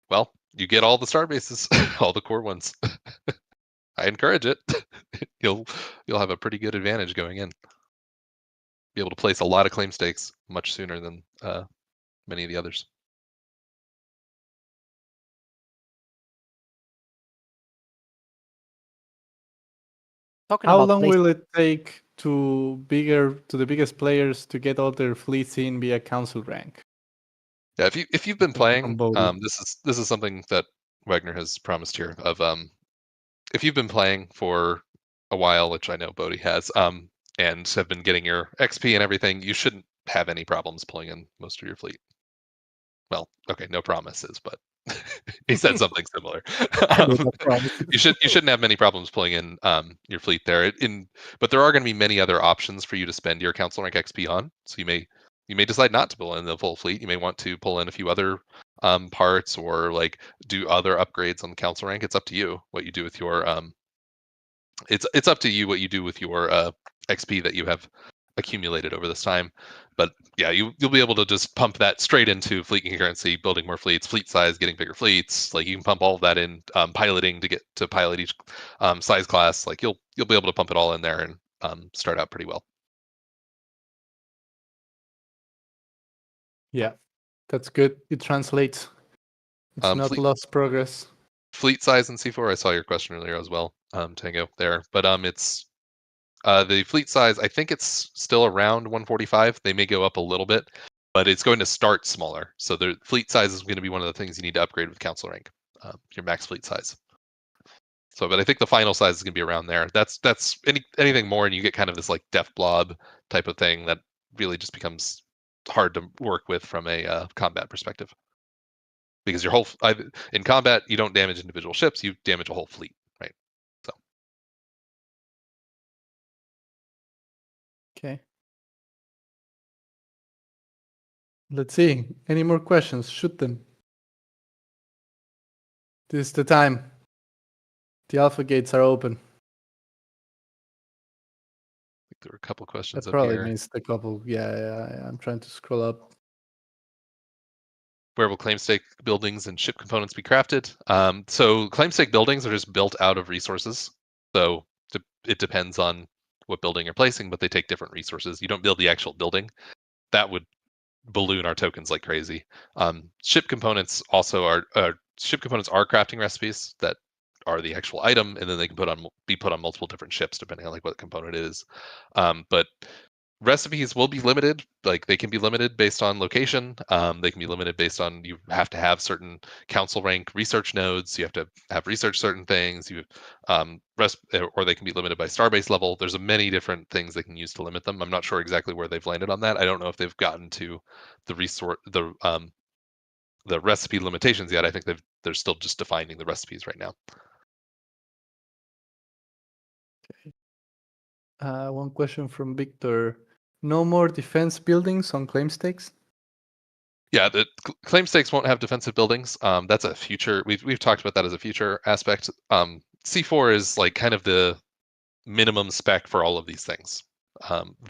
Well, you get all the Starbases, all the core ones. I encourage it. You'll have a pretty good advantage going in. Be able to place a lot of claim stakes much sooner than many of the others. Talking How about long place, will it take to the biggest players to get all their fleets in via council rank? Yeah, if you've been From playing, Bodhi. this is something that Wagner has promised here. Of if you've been playing for a while, which I know Bodhi has, and have been getting your XP and everything, you shouldn't have any problems pulling in most of your fleet. Well, okay, no promises, but he said something similar. I made that promise. You shouldn't have many problems pulling in your fleet there. But there are going to be many other options for you to spend your council rank XP on. So you may decide not to pull in the full fleet. You may want to pull in a few other parts or like do other upgrades on the council rank. It's up to you what you do with your it's up to you what you do with your XP that you have accumulated over this time. But yeah, you'll be able to just pump that straight into fleet concurrency, building more fleets, fleet size, getting bigger fleets. Like you can pump all of that in piloting to get to pilot each size class. Like you'll be able to pump it all in there and start out pretty well. Yeah, that's good. It translates. It's not Fleet lost progress. fleet size in C4. I saw your question earlier as well, Tango there. But it's the fleet size, I think it's still around 145. They may go up a little bit, but it's going to start smaller. So the fleet size is going to be one of the things you need to upgrade with council rank, your max fleet size. So, but I think the final size is going to be around there. That's anything more, and you get kind of this like death blob type of thing that really just becomes hard to work with from a combat perspective. Because your in combat, you don't damage individual ships; you damage a whole fleet, right? So. Okay. Let's see. Any more questions? Shoot them. This is the time. The alpha gates are open. There were a couple questions That up probably here. means a couple. Yeah. I'm trying to scroll up. Where will claim stake buildings and ship components be crafted? So claim stake buildings are just built out of resources. So it depends on what building you're placing, but they take different resources. You don't build the actual building. That would balloon our tokens like crazy. Ship components also are crafting recipes that are the actual item, and then they can be put on multiple different ships depending on like what component it is. But recipes will be limited. Like they can be limited based on location. They can be limited based on you have to have certain council rank research nodes. You have to have research certain things. Or they can be limited by Starbase level. There's many different things they can use to limit them. I'm not sure exactly where they've landed on that. I don't know if they've gotten to the recipe limitations yet. I think they're still just defining the recipes right now. One question from Victor. No more defense buildings on claim stakes? Yeah, the claim stakes won't have defensive buildings. That's a future. We've talked about that as a future aspect. C4 is like kind of the minimum spec for all of these things,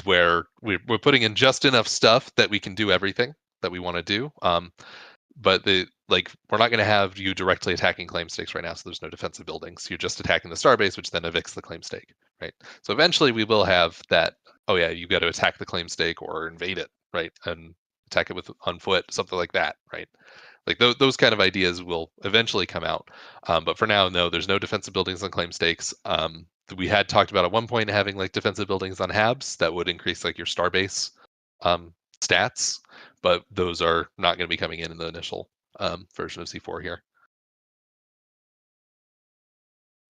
where we're putting in just enough stuff that we can do everything that we want to do. But we're not going to have you directly attacking claim stakes right now, so there's no defensive buildings. You're just attacking the starbase, which then evicts the claim stake, right? So eventually we will have that. Oh yeah, you got to attack the claim stake or invade it, right, and attack it with on foot, something like that, right? Like those kind of ideas will eventually come out. But for now, no, there's no defensive buildings on claim stakes. We had talked about at one point having like defensive buildings on habs that would increase like your Starbase stats, but those are not going to be coming in the initial version of C4 here.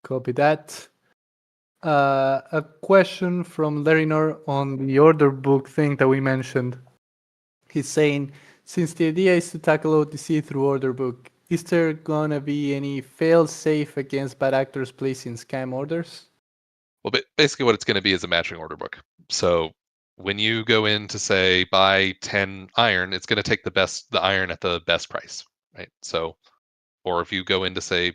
Copy that. A question from Lerinor on the order book thing that we mentioned. He's saying, since the idea is to tackle OTC through order book, is there gonna be any fail-safe against bad actors placing scam orders? Well, basically what it's going to be is a matching order book. So when you go in to say buy 10 iron, it's going to take the iron at the best price, right? So, or if you go in to say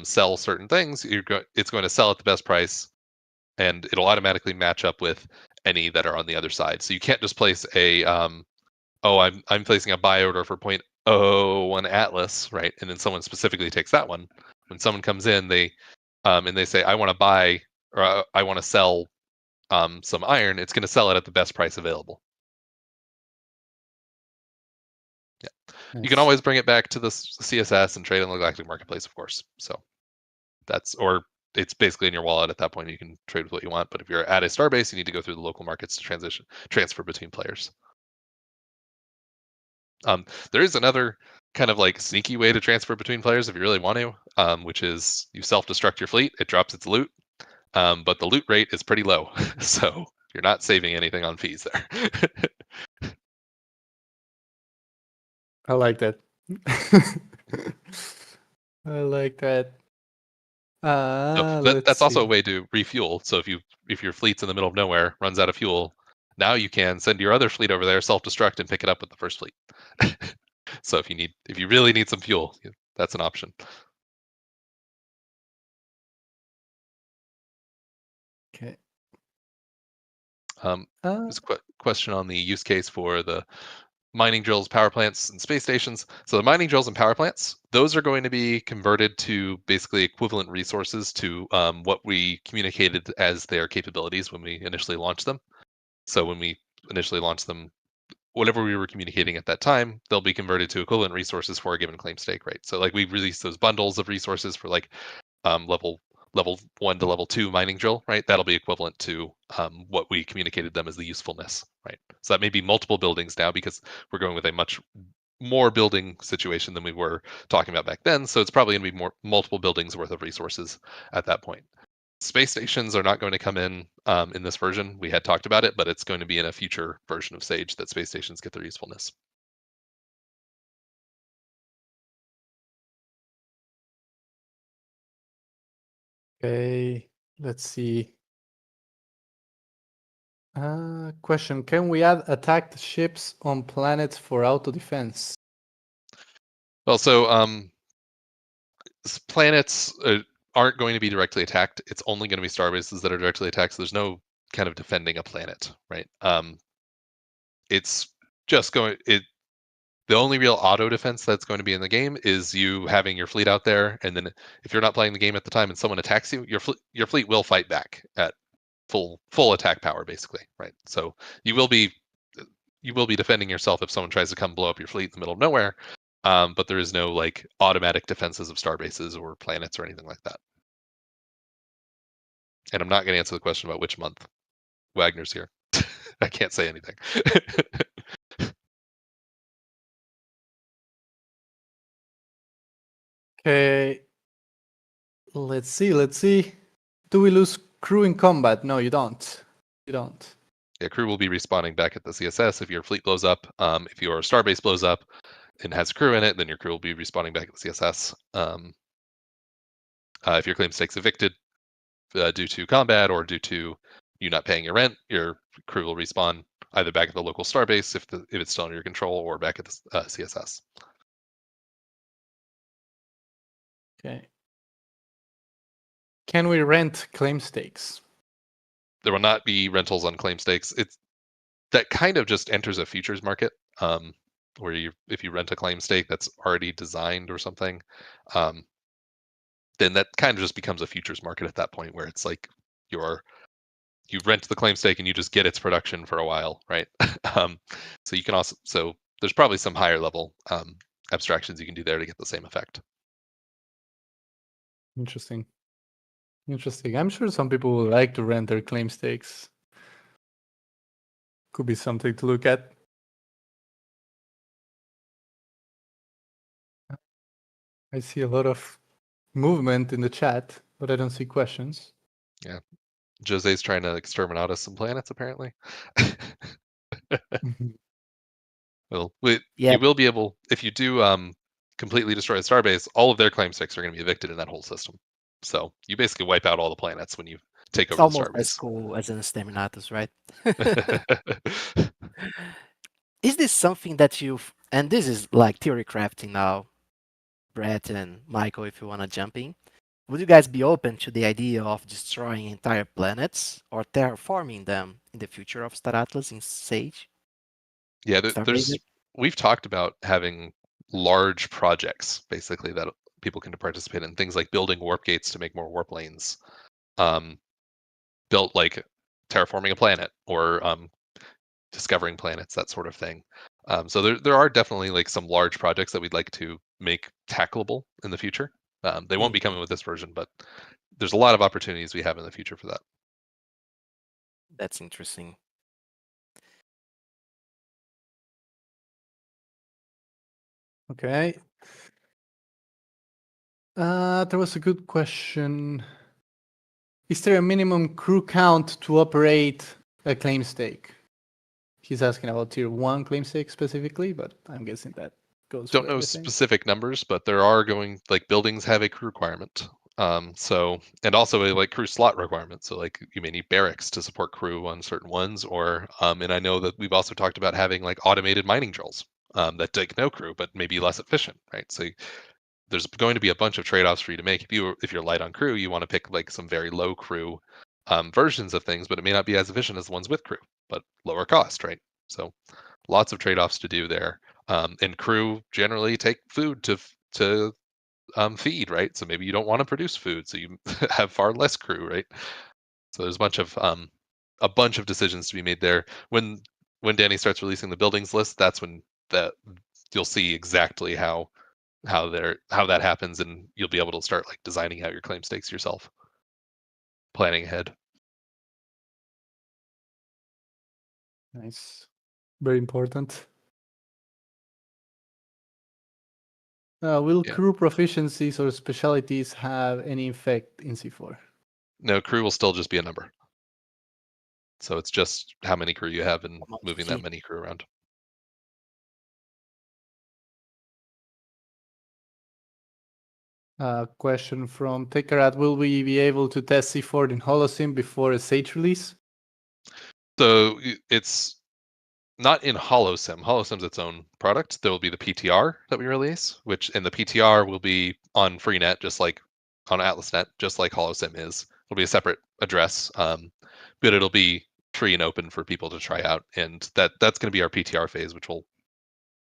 sell certain things, it's going to sell at the best price, and it'll automatically match up with any that are on the other side. So you can't just place a I'm placing a buy order for 0.01 Atlas, right? And then someone specifically takes that one. When someone comes in, and they say I want to buy or I want to sell some iron, it's going to sell it at the best price available. Yeah, you can always bring it back to the CSS and trade on the Galactic Marketplace, of course. So it's basically in your wallet at that point. You can trade with what you want. But if you're at a Starbase, you need to go through the local markets to transfer between players. There is another kind of like sneaky way to transfer between players if you really want to, which is you self-destruct your fleet. It drops its loot, but the loot rate is pretty low, so you're not saving anything on fees there. I like that. I like that. That's also a way to refuel. So if your fleet's in the middle of nowhere, runs out of fuel, now you can send your other fleet over there, self-destruct, and pick it up with the first fleet. So if you really need some fuel, that's an option. Okay. There's a question on the use case for the mining drills, power plants, and space stations. So the mining drills and power plants, those are going to be converted to basically equivalent resources to what we communicated as their capabilities when we initially launched them. So when we initially launched them, whatever we were communicating at that time, they'll be converted to equivalent resources for a given claim stake, right? So like we released those bundles of resources for like level 1 to level 2 mining drill, right? That'll be equivalent to what we communicated them as the usefulness, right? So that may be multiple buildings now because we're going with a much more building situation than we were talking about back then. So it's probably going to be multiple buildings worth of resources at that point. Space stations are not going to come in this version. We had talked about it, but it's going to be in a future version of Sage that space stations get their usefulness. Okay, let's see. Question: can we add attacked ships on planets for auto defense? Well, so planets aren't going to be directly attacked. It's only going to be starbases that are directly attacked. So there's no kind of defending a planet, right? It's just the only real auto defense that's going to be in the game is you having your fleet out there, and then if you're not playing the game at the time and someone attacks you, your fleet will fight back at full attack power, basically, right? So you will be defending yourself if someone tries to come blow up your fleet in the middle of nowhere, but there is no like automatic defenses of starbases or planets or anything like that. And I'm not going to answer the question about which month. Wagner's here. I can't say anything. Okay. Let's see. Do we lose crew in combat? No, you don't. You don't. Yeah, crew will be respawning back at the CSS if your fleet blows up. If your starbase blows up and has crew in it, then your crew will be respawning back at the CSS. If your claim stake's evicted due to combat or due to you not paying your rent, your crew will respawn either back at the local starbase if it's still under your control, or back at the CSS. Okay. Can we rent claim stakes? There will not be rentals on claim stakes. That kind of just enters a futures market, where if you rent a claim stake that's already designed or something, then that kind of just becomes a futures market at that point, where it's like you rent the claim stake and you just get its production for a while, right? So you can also there's probably some higher level abstractions you can do there to get the same effect. Interesting. Interesting. I'm sure some people would like to rent their claim stakes. Could be something to look at. I see a lot of movement in the chat, but I don't see questions. Yeah. Jose's trying to exterminate us some planets, apparently. Well, Yeah, you will be able, if you do completely destroy a starbase, all of their claim sticks are going to be evicted in that whole system. So you basically wipe out all the planets when you take it's over the almost as starbase. cool as an Exterminatus, right? Is this something that you've, and this is like theory crafting now, Brett and Michael, if you want to jump in, would you guys be open to the idea of destroying entire planets or terraforming them in the future of Star Atlas in Sage? Yeah, Starbase? we've talked about having large projects basically that people can participate in, things like building warp gates to make more warp lanes, built like terraforming a planet or discovering planets, that sort of thing. So there are definitely like some large projects that we'd like to make tackleable in the future. They won't be Mhm. coming with this version, but there's a lot of opportunities we have in the future for that. That's interesting. Okay. There was a good question. Is there a minimum crew count to operate a claim stake? He's asking about tier 1 claim stake specifically, but I'm guessing that goes Don't for know everything. specific numbers, but there are going like buildings have a crew requirement. So and also a like crew slot requirement. So like you may need barracks to support crew on certain ones, or and I know that we've also talked about having like automated mining drills that take no crew but maybe less efficient, right? So there's going to be a bunch of trade-offs for you to make. If you're light on crew, you want to pick like some very low crew versions of things, but it may not be as efficient as the ones with crew, but lower cost, right? So lots of trade-offs to do there. And crew generally take food to feed, right? So maybe you don't want to produce food, so you have far less crew, right? So there's a bunch of decisions to be made there. When Danny starts releasing the buildings list, that's when that you'll see exactly how that happens, and you'll be able to start like designing out your claim stakes yourself, planning ahead. Nice. Very important. Will Yeah. crew proficiencies or specialties have any effect in C4? No, crew will still just be a number. So it's just how many crew you have and Amongst the moving that team. many crew around. Question from Tekarat. Will we be able to test C4 in Holo Sim before a Sage release? So it's not in Holo Sim. Holo Sim's its own product. There will be the PTR that we release, which in the PTR will be on Freenet, just like on AtlasNet, just like Holo Sim is. It'll be a separate address, but it'll be free and open for people to try out, and that's going to be our PTR phase, which will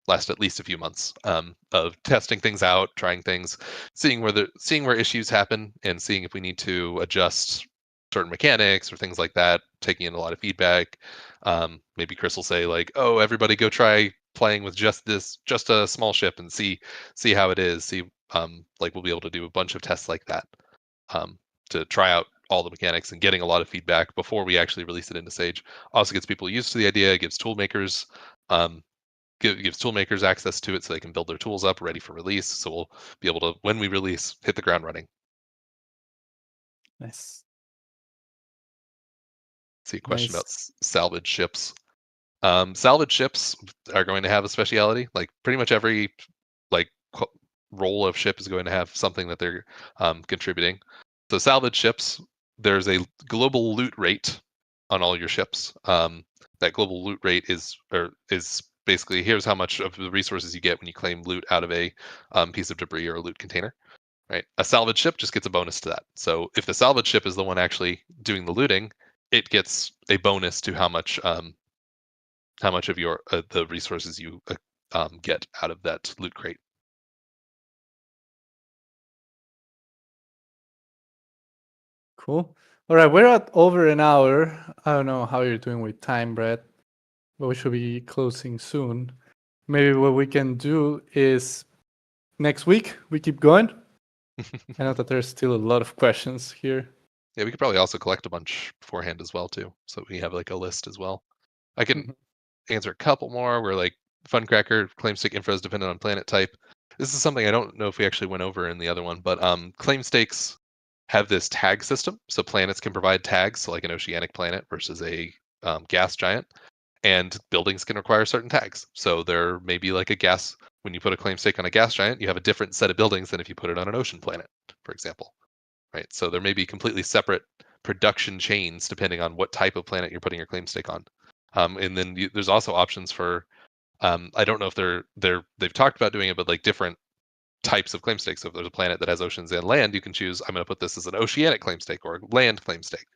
last at least a few months of testing things out, trying things, seeing where issues happen, and seeing if we need to adjust certain mechanics or things like that. Taking in a lot of feedback. Maybe Chris will say like, "Oh, everybody go try playing with just a small ship and see how it is." See, like we'll be able to do a bunch of tests like that to try out all the mechanics and getting a lot of feedback before we actually release it into Sage. Also gets people used to the idea. It gives tool makers um, gives tool makers access to it so they can build their tools up ready for release. So we'll be able to, when we release, hit the ground running. Nice. See a question Nice. about salvage ships. Salvage ships are going to have a speciality. Like pretty much every like role of ship is going to have something that they're contributing. So salvage ships, there's a global loot rate on all your ships. That global loot rate is basically here's how much of the resources you get when you claim loot out of a piece of debris or a loot container. Right, a salvage ship just gets a bonus to that. So if the salvage ship is the one actually doing the looting, it gets a bonus to how much of your the resources you get out of that loot crate. Cool. All right, we're at over an hour. I don't know how you're doing with time, Brett, but we should be closing soon. maybe what we can do is next week we keep going. I know that there's still a lot of questions here. Yeah, we could probably also collect a bunch beforehand as well too, so we have like a list as well. I can Mhm. answer a couple more. Where like Funcracker claim stake info is dependent on planet type. This is something I don't know if we actually went over in the other one, but claim stakes have this tag system. So planets can provide tags, so like an oceanic planet versus a gas giant, and buildings can require certain tags. So there may be like a gas. When you put a claim stake on a gas giant, you have a different set of buildings than if you put it on an ocean planet, for example. Right. So there may be completely separate production chains depending on what type of planet you're putting your claim stake on. And then there's also options for I don't know if they've talked about doing it, but like different types of claim stakes. So if there's a planet that has oceans and land, you can choose I'm going to put this as an oceanic claim stake or land claim stake.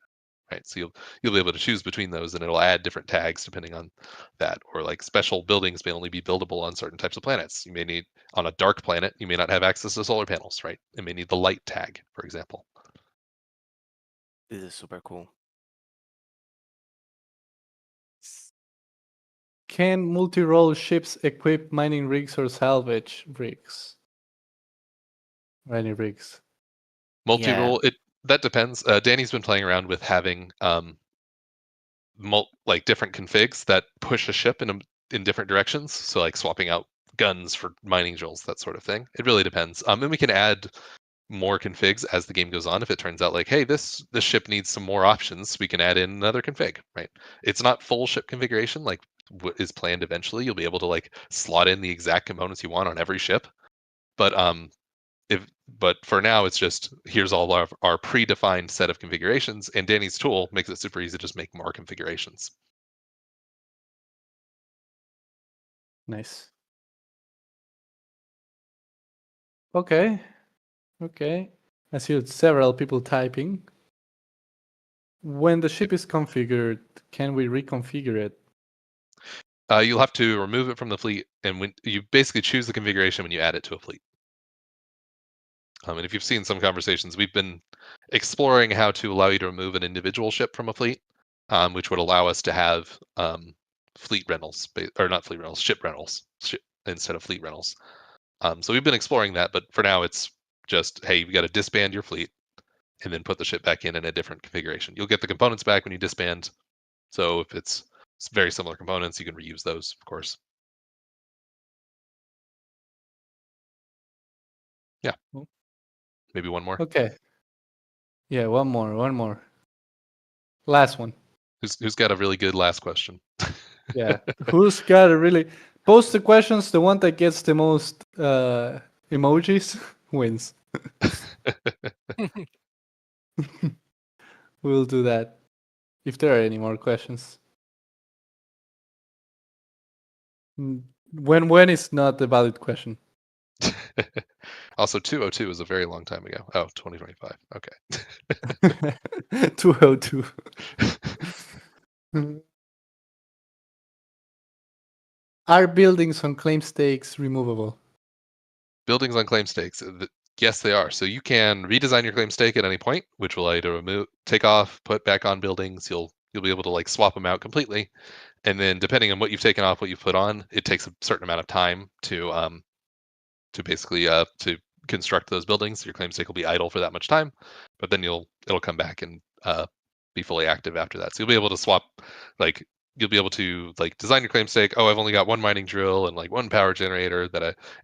Right. So you'll be able to choose between those, and it'll add different tags depending on that. Or like special buildings may only be buildable on certain types of planets. You may need on a dark planet, you may not have access to solar panels, right? It may need the light tag, for example. This is super cool. Can multi-role ships equip mining rigs or salvage rigs? Or any rigs? Multi-role, that depends. Danny's been playing around with having like different configs that push a ship in different directions. So like swapping out guns for mining drills, that sort of thing. It really depends. And we can add more configs as the game goes on. If it turns out like, hey, this ship needs some more options, we can add in another config. Right? It's not full ship configuration like what is planned eventually. You'll be able to like slot in the exact components you want on every ship, but but for now it's just here's all of our predefined set of configurations, and Danny's tool makes it super easy to just make more configurations. Nice. Okay. I see several people typing. When the ship is configured, can we reconfigure it? You'll have to remove it from the fleet, and when you basically choose the configuration when you add it to a fleet. And if you've seen some conversations, we've been exploring how to allow you to remove an individual ship from a fleet, which would allow us to have fleet rentals, or not fleet rentals, ship rentals instead of fleet rentals. So we've been exploring that, but for now it's just, hey, you got to disband your fleet and then put the ship back in a different configuration. You'll get the components back when you disband. So if it's very similar components, you can reuse those, of course. Yeah. Maybe one more. Okay. Yeah, one more. Last one. Who's got a really good last question? Yeah. Who's got a really post the questions, the one that gets the most emojis wins. We'll do that. If there are any more questions. When is not a valid question. Also, 202 is a very long time ago. Oh, 2025. Okay. 202. Are buildings on claim stakes removable? Buildings on claim stakes. Yes, they are. So you can redesign your claim stake at any point, which will either remove, take off, put back on buildings. You'll be able to like swap them out completely, and then depending on what you've taken off, what you've put on, it takes a certain amount of time to basically to construct those buildings. Your claim stake will be idle for that much time, but then it'll come back and be fully active after that. So you'll be able to swap, like you'll be able to like design your claim stake. Oh, I've only got one mining drill and like one power generator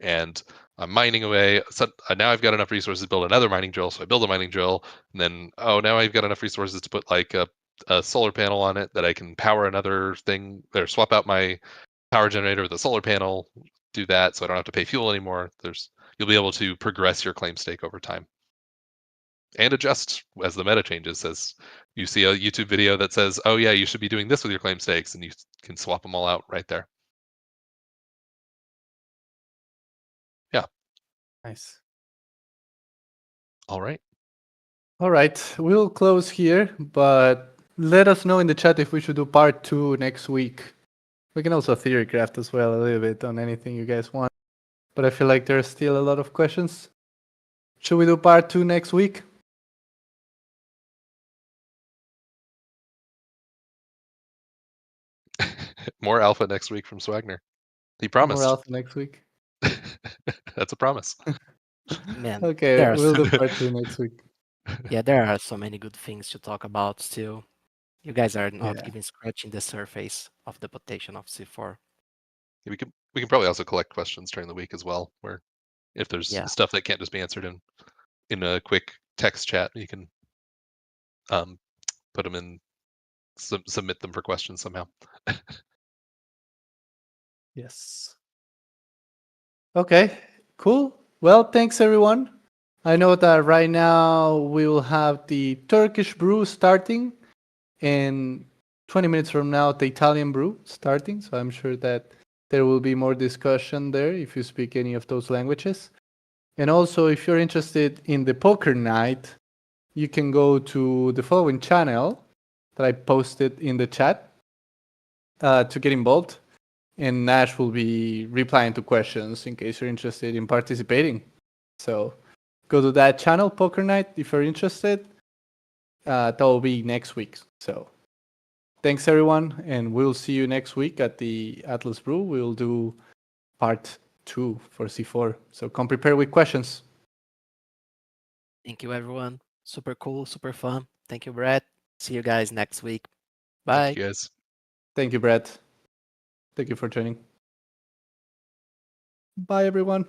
and I'm mining away. So now I've got enough resources to build another mining drill. So I build a mining drill, and then now I've got enough resources to put like a solar panel on it that I can power another thing or swap out my power generator with a solar panel, do that so I don't have to pay fuel anymore. You'll be able to progress your claim stake over time and adjust as the meta changes. As you see a YouTube video that says, oh yeah, you should be doing this with your claim stakes, and you can swap them all out right there. Yeah. Nice. All right. All right, we'll close here, but let us know in the chat if we should do part 2 next week. We can also theory craft as well a little bit on anything you guys want. But I feel like there's still a lot of questions. Should we do part 2 next week? More alpha next week from Swagner. He More promised. alpha next week. That's a promise. Man, Okay, there are we'll so, do part 2 next week. yeah, there are so many good things to talk about still. You guys are not Yeah. even scratching the surface of the potential of C4. We can probably also collect questions during the week as well, where if there's Yeah. stuff that can't just be answered in a quick text chat, you can put them in, submit them for questions somehow. Yes. Okay, cool. Well, thanks everyone. I know that right now we will have the Turkish brew starting, and 20 minutes from now, the Italian brew starting. So I'm sure that there will be more discussion there if you speak any of those languages. And also, if you're interested in the poker night, you can go to the following channel that I posted in the chat to get involved. And Nash will be replying to questions in case you're interested in participating. So go to that channel, Poker Night, if you're interested. That will be next week. So thanks, everyone. And we'll see you next week at the Atlas Brew. We'll do part 2 for C4. So come prepared with questions. Thank you, everyone. Super cool, super fun. Thank you, Brett. See you guys next week. Thank Bye. you guys. Thank you, Brett. Thank you for joining. Bye, everyone.